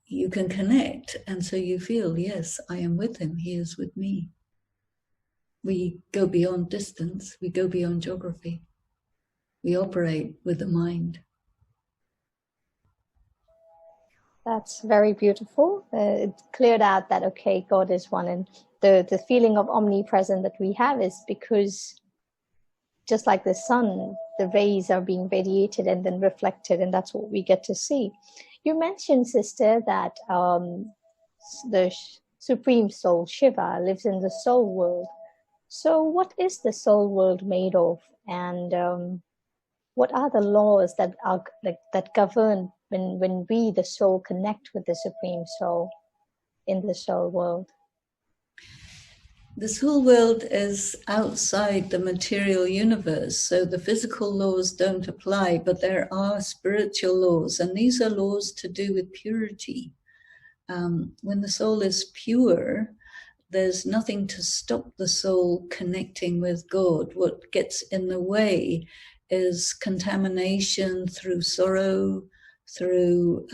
You can connect, and so you feel, yes, I am with him, he is with me. We go beyond distance, we go beyond geography. We operate with the mind. That's very beautiful. It cleared out that, okay, God is one. And the feeling of omnipresent that we have is because just like the sun, the rays are being radiated and then reflected, and that's what we get to see. You mentioned, sister, that the Supreme Soul, Shiva, lives in the soul world. So what is the soul world made of? And what are the laws that are that govern when we, the soul, connect with the Supreme Soul in the soul world? The soul world is outside the material universe, so the physical laws don't apply, but there are spiritual laws, and these are laws to do with purity. When the soul is pure, there's nothing to stop the soul connecting with God. What gets in the way is contamination through sorrow, through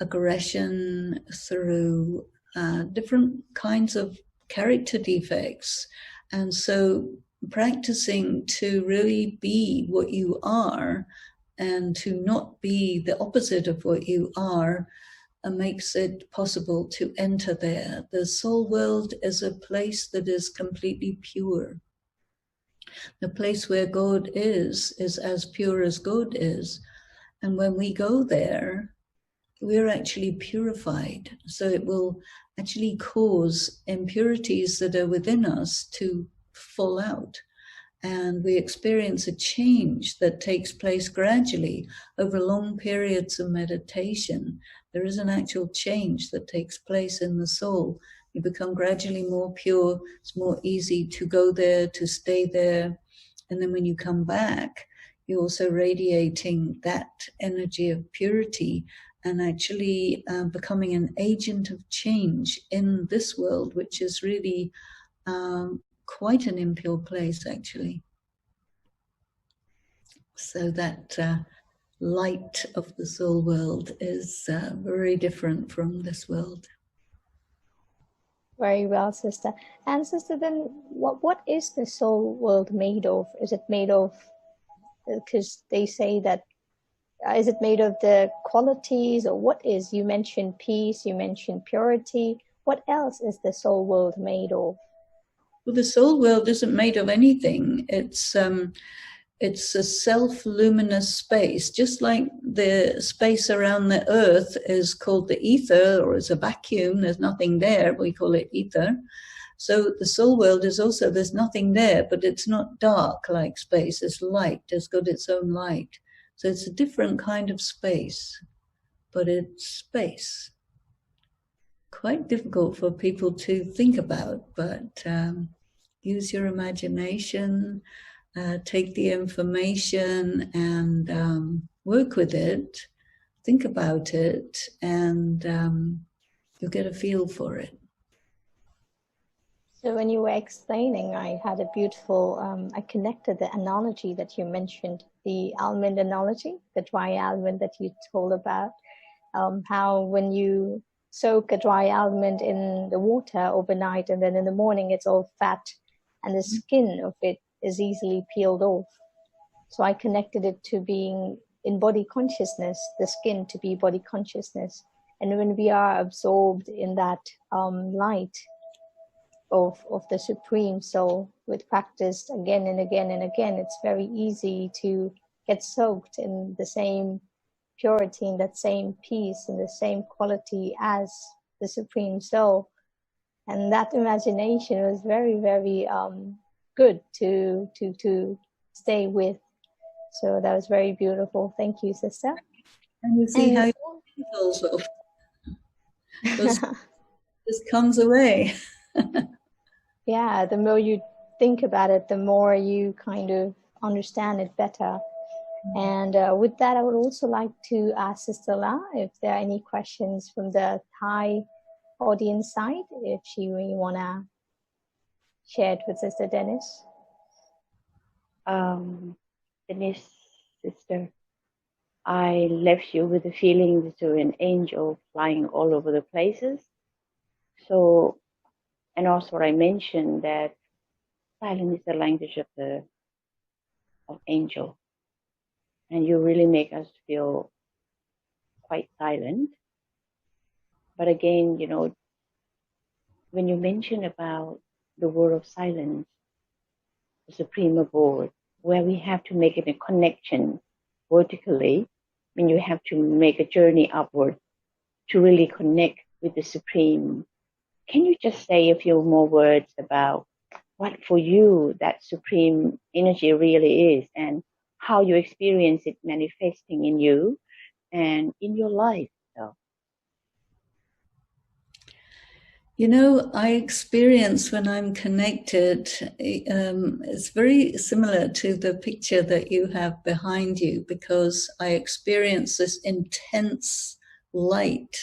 aggression, through different kinds of character defects. And so practicing to really be what you are and to not be the opposite of what you are makes it possible to enter there. The soul world is a place that is completely pure. The place where God is as pure as God is. And when we go there, we're actually purified. So it will actually cause impurities that are within us to fall out. And we experience a change that takes place gradually over long periods of meditation. There is an actual change that takes place in the soul. You become gradually more pure. It's more easy to go there, to stay there. And then when you come back, you're also radiating that energy of purity and actually becoming an agent of change in this world, which is really quite an impure place, actually. So that light of the soul world is very different from this world. Very well, sister. And sister, then what is the soul world made of? Is it made of, because they say that, is it made of the qualities, or what is? You mentioned peace, you mentioned purity. What else is the soul world made of? Well, the soul world isn't made of anything. It's a self-luminous space, just like the space around the earth is called the ether, or is a vacuum. There's nothing there. We call it ether. So the soul world is also, there's nothing there, but it's not dark like space. It's light. It's got its own light. So it's a different kind of space, but it's space. Quite difficult for people to think about, but use your imagination, take the information and work with it, think about it, and you'll get a feel for it. So when you were explaining, I had a beautiful, I connected the analogy that you mentioned, the almond analogy, the dry almond that you told about, how when you soak a dry almond in the water overnight and then in the morning it's all fat and the skin of it is easily peeled off. So I connected it to being in body consciousness, the skin to be body consciousness. And when we are absorbed in that light of the Supreme Soul with practice again and again and again, it's very easy to get soaked in the same purity, in that same peace, in the same quality as the Supreme Soul. And that imagination was very, very good to stay with. So that was very beautiful. Thank you, sister. And you see how it falls off. Just comes away. Yeah, the more you think about it, the more you kind of understand it better. And with that, I would also like to ask Sister La if there are any questions from the Thai audience side, if she really want to share it with Sister Denise. Denise, sister, I left you with the feeling that you're an angel flying all over the places. So, and also what I mentioned that silence is the language of angel. And you really make us feel quite silent. But again, you know, when you mention about the word of silence, the Supreme Abode, where we have to make it a connection vertically, when you have to make a journey upward to really connect with the Supreme. Can you just say a few more words about what for you that Supreme energy really is and how you experience it manifesting in you and in your life? So. You know, I experience when I'm connected, it's very similar to the picture that you have behind you, because I experience this intense light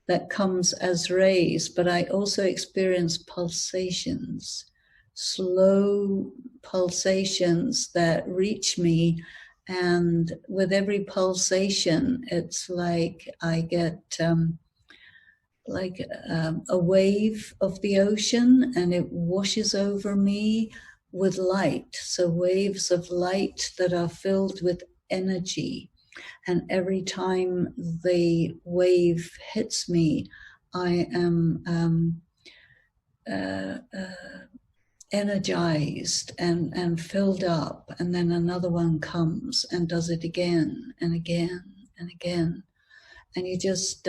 that comes as rays, but I also experience pulsations, slow pulsations that reach me. And with every pulsation, it's like I get a wave of the ocean, and it washes over me with light. So waves of light that are filled with energy. And every time the wave hits me, I am energized and filled up, and then another one comes and does it again and again and again. And you just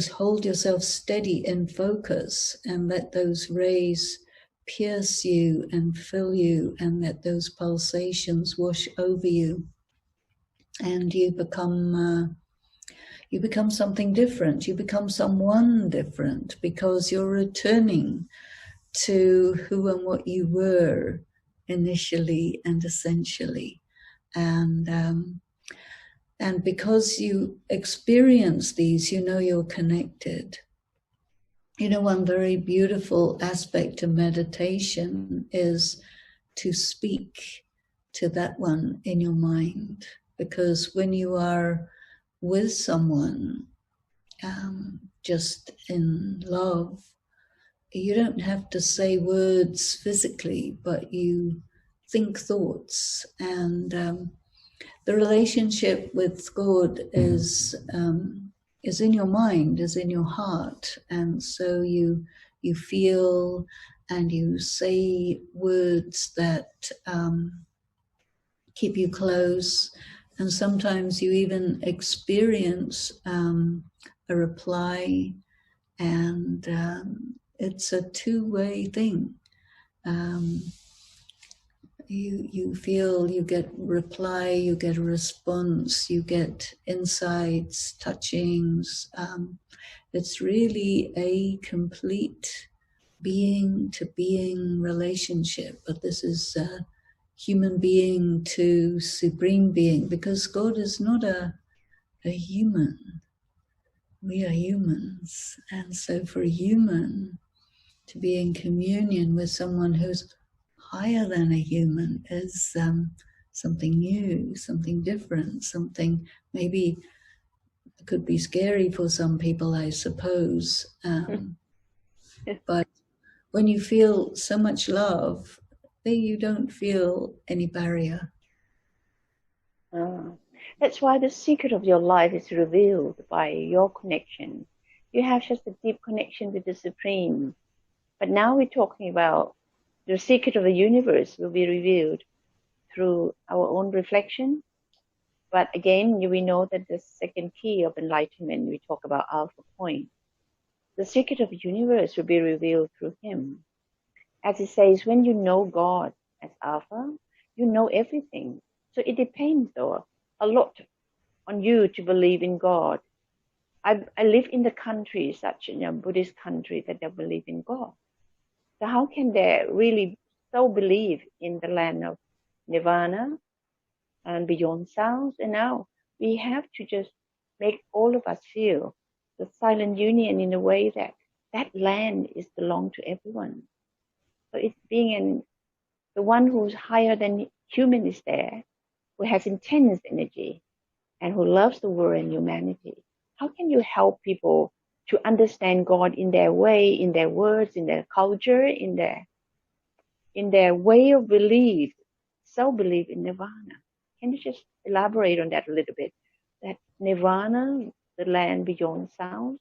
hold yourself steady in focus and let those rays pierce you and fill you, and let those pulsations wash over you. And you become something different. You become someone different, because you're returning to who and what you were initially and essentially. And because you experience these, you know you're connected. You know, one very beautiful aspect of meditation is to speak to that one in your mind. Because when you are with someone, just in love, you don't have to say words physically, but you think thoughts. And the relationship with God is in your mind, is in your heart. And so you feel and you say words that keep you close. And sometimes you even experience a reply, and it's a two-way thing. You feel, you get reply, you get a response, you get insights, touchings. It's really a complete being to being relationship. But this is human being to supreme being, because God is not a human. We are humans. And so for a human to be in communion with someone who's higher than a human is something new, something different, something maybe could be scary for some people, I suppose. But when you feel so much love, you don't feel any barrier. That's why the secret of your life is revealed by your connection. You have just a deep connection with the Supreme. But now we're talking about the secret of the universe will be revealed through our own reflection. But again, we know that the second key of enlightenment, we talk about Alpha Point. The secret of the universe will be revealed through Him. As it says, when you know God as Alpha, you know everything. So it depends, though, a lot on you to believe in God. I live in the country, such a Buddhist country, that they believe in God. So how can they really so believe in the land of Nirvana and beyond sounds? And now we have to just make all of us feel the silent union in a way that that land is belong to everyone. So it's being the one who's higher than human is there, who has intense energy and who loves the world and humanity. How can you help people to understand God in their way, in their words, in their culture, in their way of belief, so believe in Nirvana? Can you just elaborate on that a little bit? That Nirvana, the land beyond sound,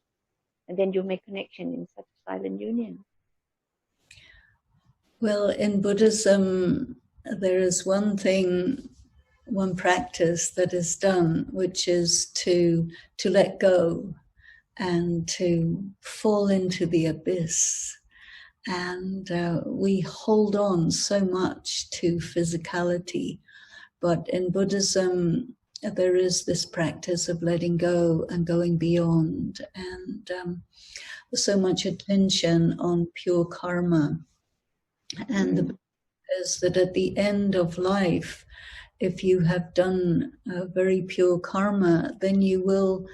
and then you make connection in such silent union. Well, in Buddhism, there is one practice that is done, which is to let go and to fall into the abyss. And we hold on so much to physicality. But in Buddhism, there is this practice of letting go and going beyond, and so much attention on pure karma. And the is that at the end of life, if you have done very pure karma, then you will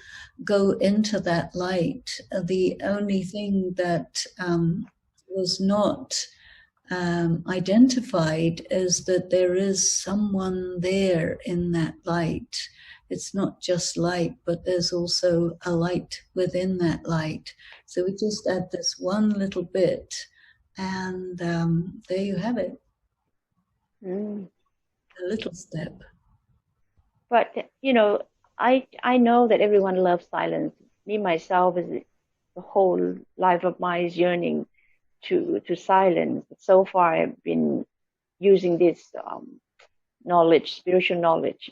go into that light. The only thing that was not identified is that there is someone there in that light. It's not just light, but there's also a light within that light. So we just add this one little bit, and there you have it. A little step. But, I know that everyone loves silence. Me, myself, is the whole life of mine is yearning to silence. So far, I've been using this knowledge, spiritual knowledge,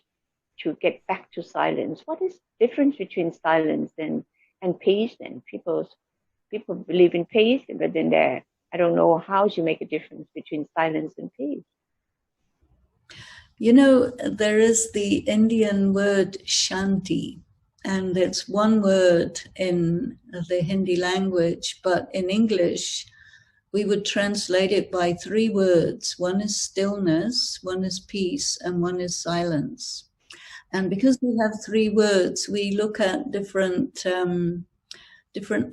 to get back to silence. What is the difference between silence and peace? And people believe in peace, but then I don't know how to make a difference between silence and peace. There is the Indian word shanti, and it's one word in the Hindi language, but in English, we would translate it by three words. One is stillness, one is peace, and one is silence. And because we have three words, we look at different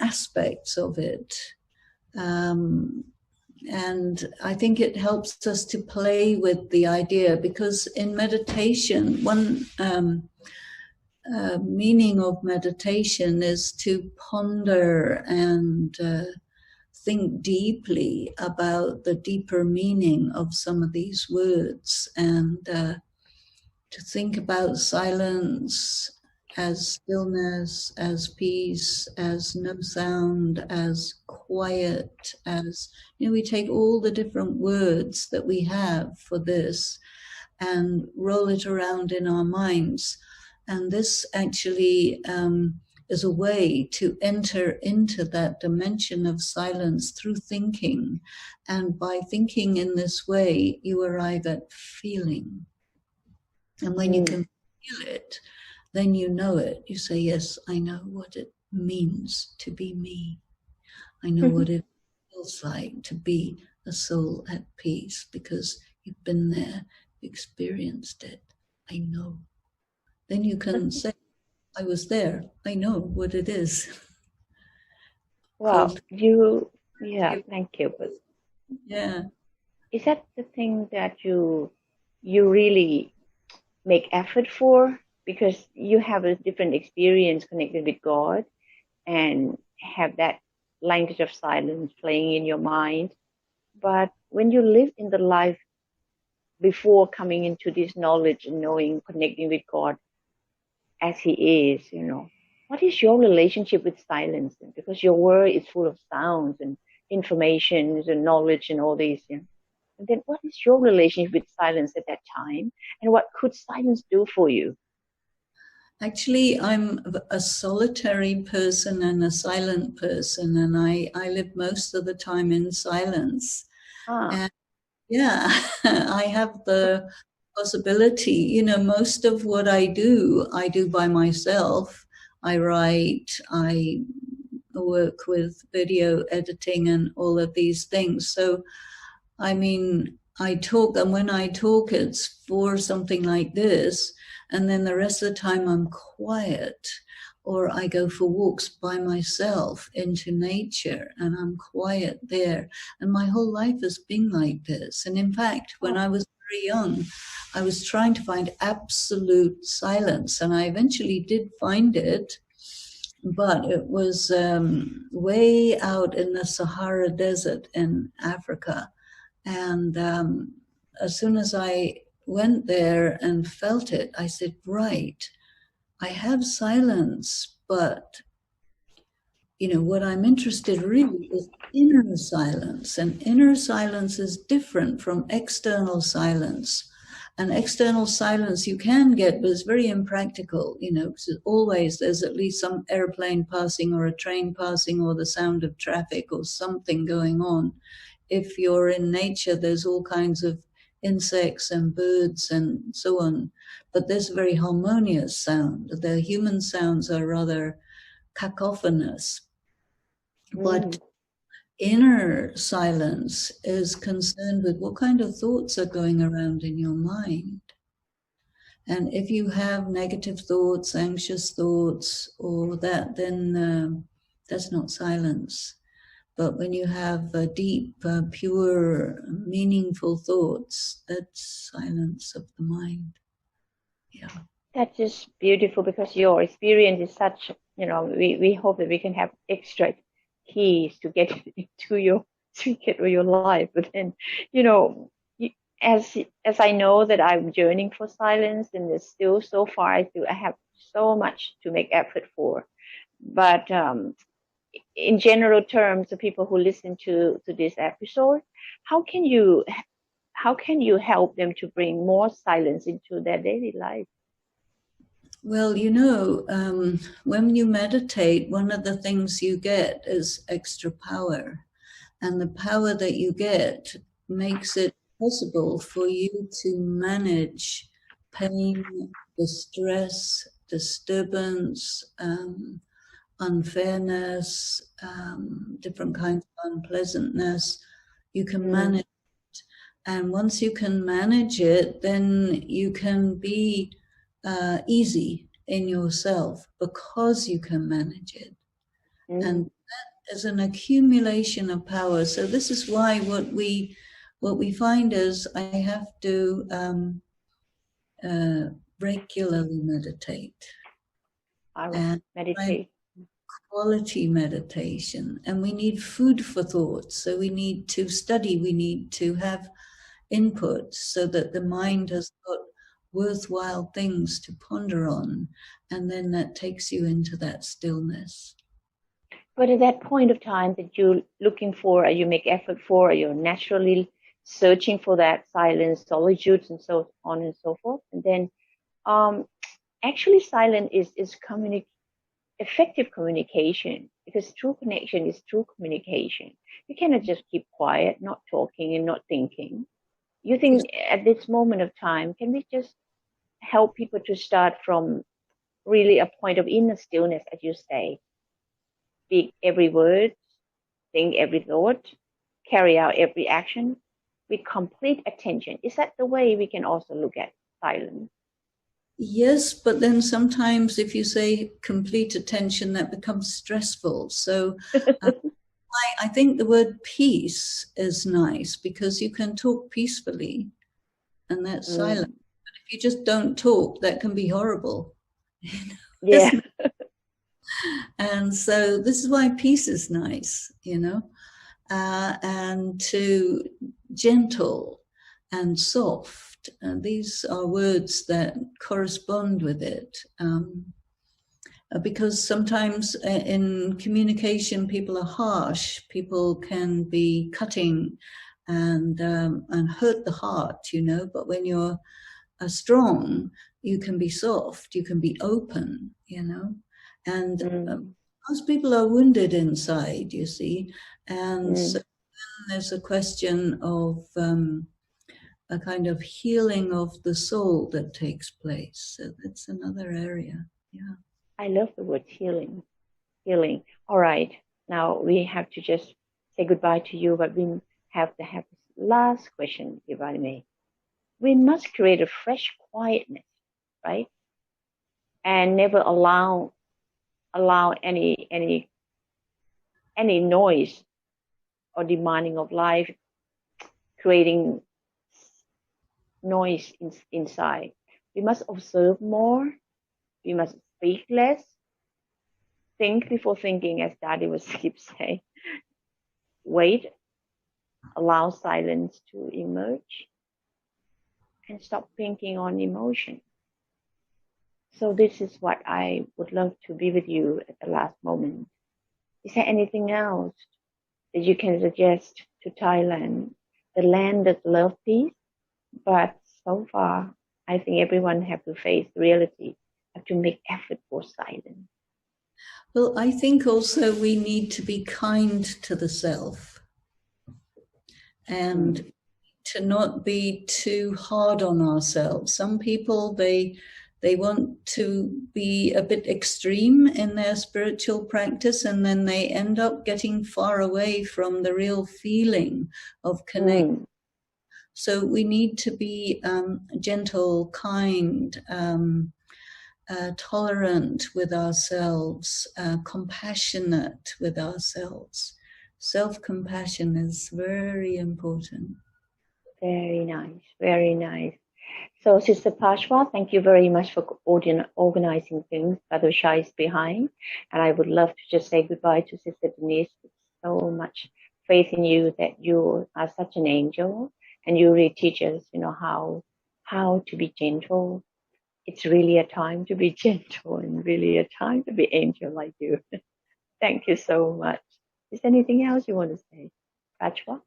aspects of it. And I think it helps us to play with the idea, because in meditation, one meaning of meditation is to ponder and think deeply about the deeper meaning of some of these words, and to think about silence as stillness, as peace, as no sound, as quiet, as, we take all the different words that we have for this and roll it around in our minds. And this actually is a way to enter into that dimension of silence through thinking. And by thinking in this way, you arrive at feeling. And when you can feel it, then you know it. You say, yes, I know what it means to be me. I know what it feels like to be a soul at peace, because you've been there, experienced it. I know. Then you can say, I was there. I know what it is. Wow, thank you. But yeah. Is that the thing that you really make effort for? Because you have a different experience connected with God and have that language of silence playing in your mind. But when you live in the life before coming into this knowledge and knowing, connecting with God as He is, what is your relationship with silence? Because your world is full of sounds and information and knowledge and all these. And then what is your relationship with silence at that time? And what could silence do for you? Actually, I'm a solitary person and a silent person, and I live most of the time in silence. And yeah, I have the possibility, most of what I do by myself. I write, I work with video editing and all of these things. So, I mean, I talk, and when I talk, it's for something like this. And then the rest of the time I'm quiet, or I go for walks by myself into nature and I'm quiet there. And my whole life has been like this. And in fact, when I was very young, I was trying to find absolute silence, and I eventually did find it. But it was way out in the Sahara Desert in Africa. And as soon as I went there and felt it, I said, right, I have silence, but, what I'm interested really is inner silence. And inner silence is different from external silence. And external silence you can get, but it's very impractical, because always there's at least some airplane passing or a train passing or the sound of traffic or something going on. If you're in nature, there's all kinds of insects and birds and so on, but there's a very harmonious sound. The human sounds are rather cacophonous. But inner silence is concerned with what kind of thoughts are going around in your mind. And if you have negative thoughts, anxious thoughts, or that, then that's not silence. But when you have deep, pure, meaningful thoughts, that's silence of the mind. Yeah. That's just beautiful, because your experience is such, we hope that we can have extra keys to get into your secret of your life. But then, as I know that I'm yearning for silence, and there's still so far I have so much to make effort for. But in general terms, the people who listen to this episode, how can you help them to bring more silence into their daily life? Well, you know, when you meditate, one of the things you get is extra power. And the power that you get makes it possible for you to manage pain, distress, disturbance, unfairness, different kinds of unpleasantness. You can manage it. And once you can manage it, then you can be easy in yourself because you can manage it. And that is an accumulation of power. So this is why what we find is I have to regularly meditate. And meditate. Quality meditation. And we need food for thought. So we need to study, we need to have input so that the mind has got worthwhile things to ponder on. And then that takes you into that stillness. But at that point of time that you're looking for, or you make effort for, or you're naturally searching for that silence, solitude, and so on and so forth, and then actually silence is effective communication, because true connection is true communication. You cannot just keep quiet, not talking and not thinking. You think at this moment of time, can we just help people to start from really a point of inner stillness, as you say? Speak every word, think every thought, carry out every action with complete attention. Is that the way we can also look at silence? Yes, but then sometimes if you say complete attention, that becomes stressful. So I think the word peace is nice, because you can talk peacefully and that's silent. But if you just don't talk, that can be horrible. Yeah. And so this is why peace is nice, and to gentle and soft. And these are words that correspond with it. Because sometimes in communication, people are harsh. People can be cutting and hurt the heart, But when you're strong, you can be soft. You can be open, And most people are wounded inside, you see. And so there's a question of a kind of healing of the soul that takes place. So that's another area. Yeah. I love the word healing. Healing. All right. Now we have to just say goodbye to you, but we have to have this last question, if I may. We must create a fresh quietness, right? And never allow any noise or demanding of life creating noise inside. We must observe more. We must speak less. Think before thinking, as Daddy was keep saying. Wait. Allow silence to emerge. And stop thinking on emotion. So this is what I would love to be with you at the last moment. Is there anything else that you can suggest to Thailand, the land that loves peace? But so far, I think everyone have to face reality, have to make effort for silence. Well, I think also we need to be kind to the self and to not be too hard on ourselves. Some people, they want to be a bit extreme in their spiritual practice, and then they end up getting far away from the real feeling of connection. So we need to be gentle, kind, tolerant with ourselves, compassionate with ourselves. Self-compassion is very important. Very nice, very nice. So, Sister Pashwa, thank you very much for organizing things. Brother Shai is behind. And I would love to just say goodbye to Sister Denise. So much faith in you that you are such an angel. and you really teach us, how to be gentle. It's really a time to be gentle and really a time to be angel like you. Thank you so much. Is there anything else you want to say, Rajwa?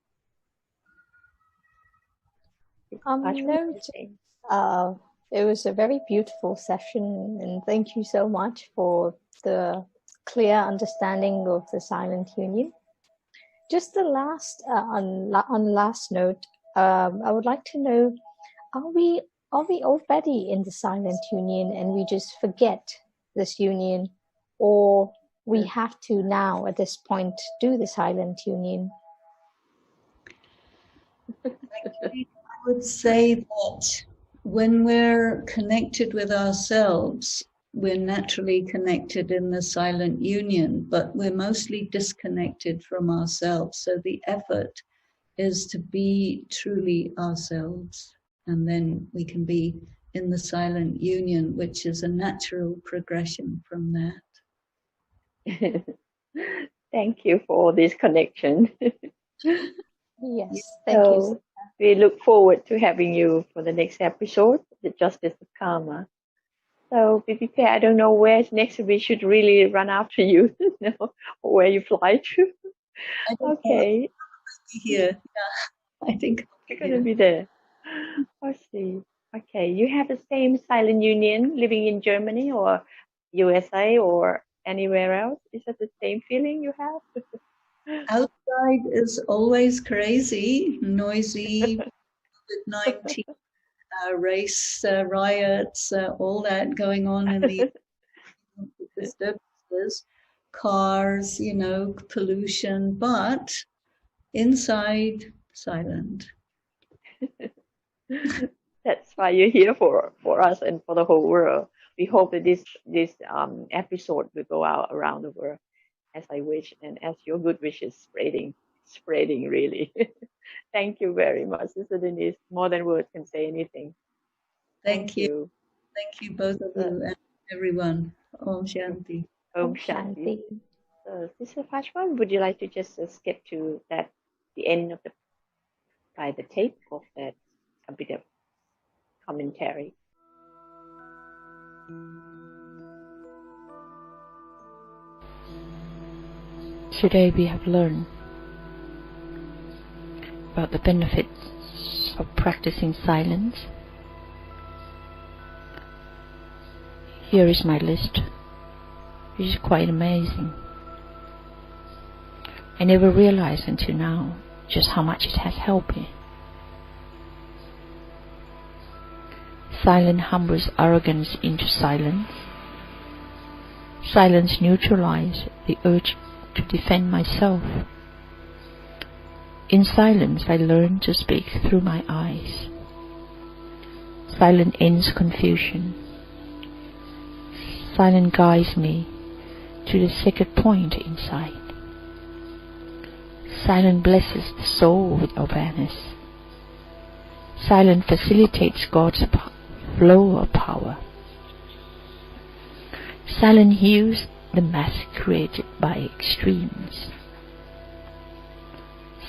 No, it was a very beautiful session, and thank you so much for the clear understanding of the silent union. Just the last, on last note, I would like to know, are we already in the silent union and we just forget this union, or we have to now at this point do the silent union? Actually, I would say that when we're connected with ourselves, we're naturally connected in the silent union, but we're mostly disconnected from ourselves. So the effort is to be truly ourselves, and then we can be in the silent union, which is a natural progression from that. Thank you for this connection. Yes, thank you. We look forward to having you for the next episode, The Justice of Karma. So be prepared. I don't know where next we should really run after you, or where you fly to. Okay. Here, yeah, I think you're going to be there. I see. Okay, you have the same silent union living in Germany or USA or anywhere else? Is that the same feeling you have? Outside is always crazy, noisy, COVID-19, race riots, all that going on in the disturbances, cars, pollution, but inside, silent. That's why you're here for us and for the whole world. We hope that this episode will go out around the world as I wish and as your good wishes spreading really. Thank you very much, Sister Denise. More than words can say anything. Thank you. Thank you, both of you and everyone. Om Shanti. Om Shanti. So, Sister Fashwan, would you like to just skip to the end of the tape of that a bit of commentary? Today we have learned about the benefits of practicing silence. Here is my list, which is quite amazing. I never realized until now just how much it has helped me. Silence humbles arrogance into silence. Silence neutralizes the urge to defend myself. In silence I learn to speak through my eyes. Silence ends confusion. Silence guides me to the sacred point inside. Silence blesses the soul with awareness. Silence facilitates God's flow of power. Silence heals the mess created by extremes.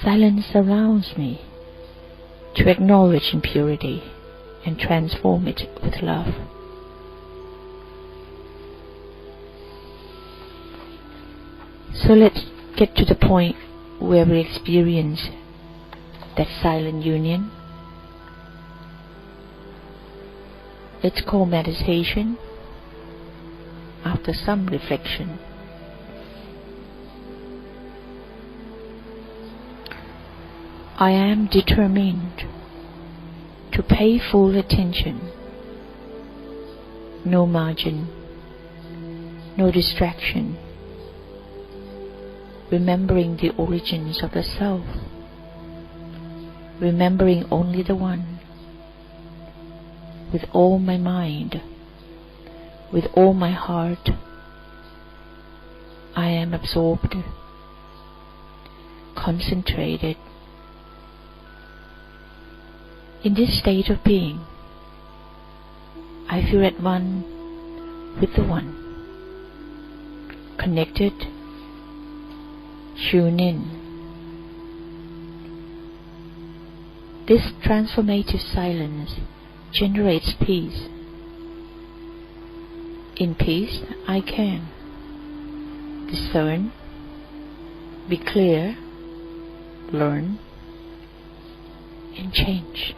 Silence surrounds me to acknowledge impurity and transform it with love. So let's get to the point where we experience that silent union. Let's call meditation after some reflection. I am determined to pay full attention. No margin, no distraction. Remembering the origins of the self. Remembering only the one. With all my mind, with all my heart, I am absorbed, concentrated. In this state of being, I feel at one with the one, connected, tuned in. This transformative silence generates peace. In peace, I can discern, be clear, learn, and change.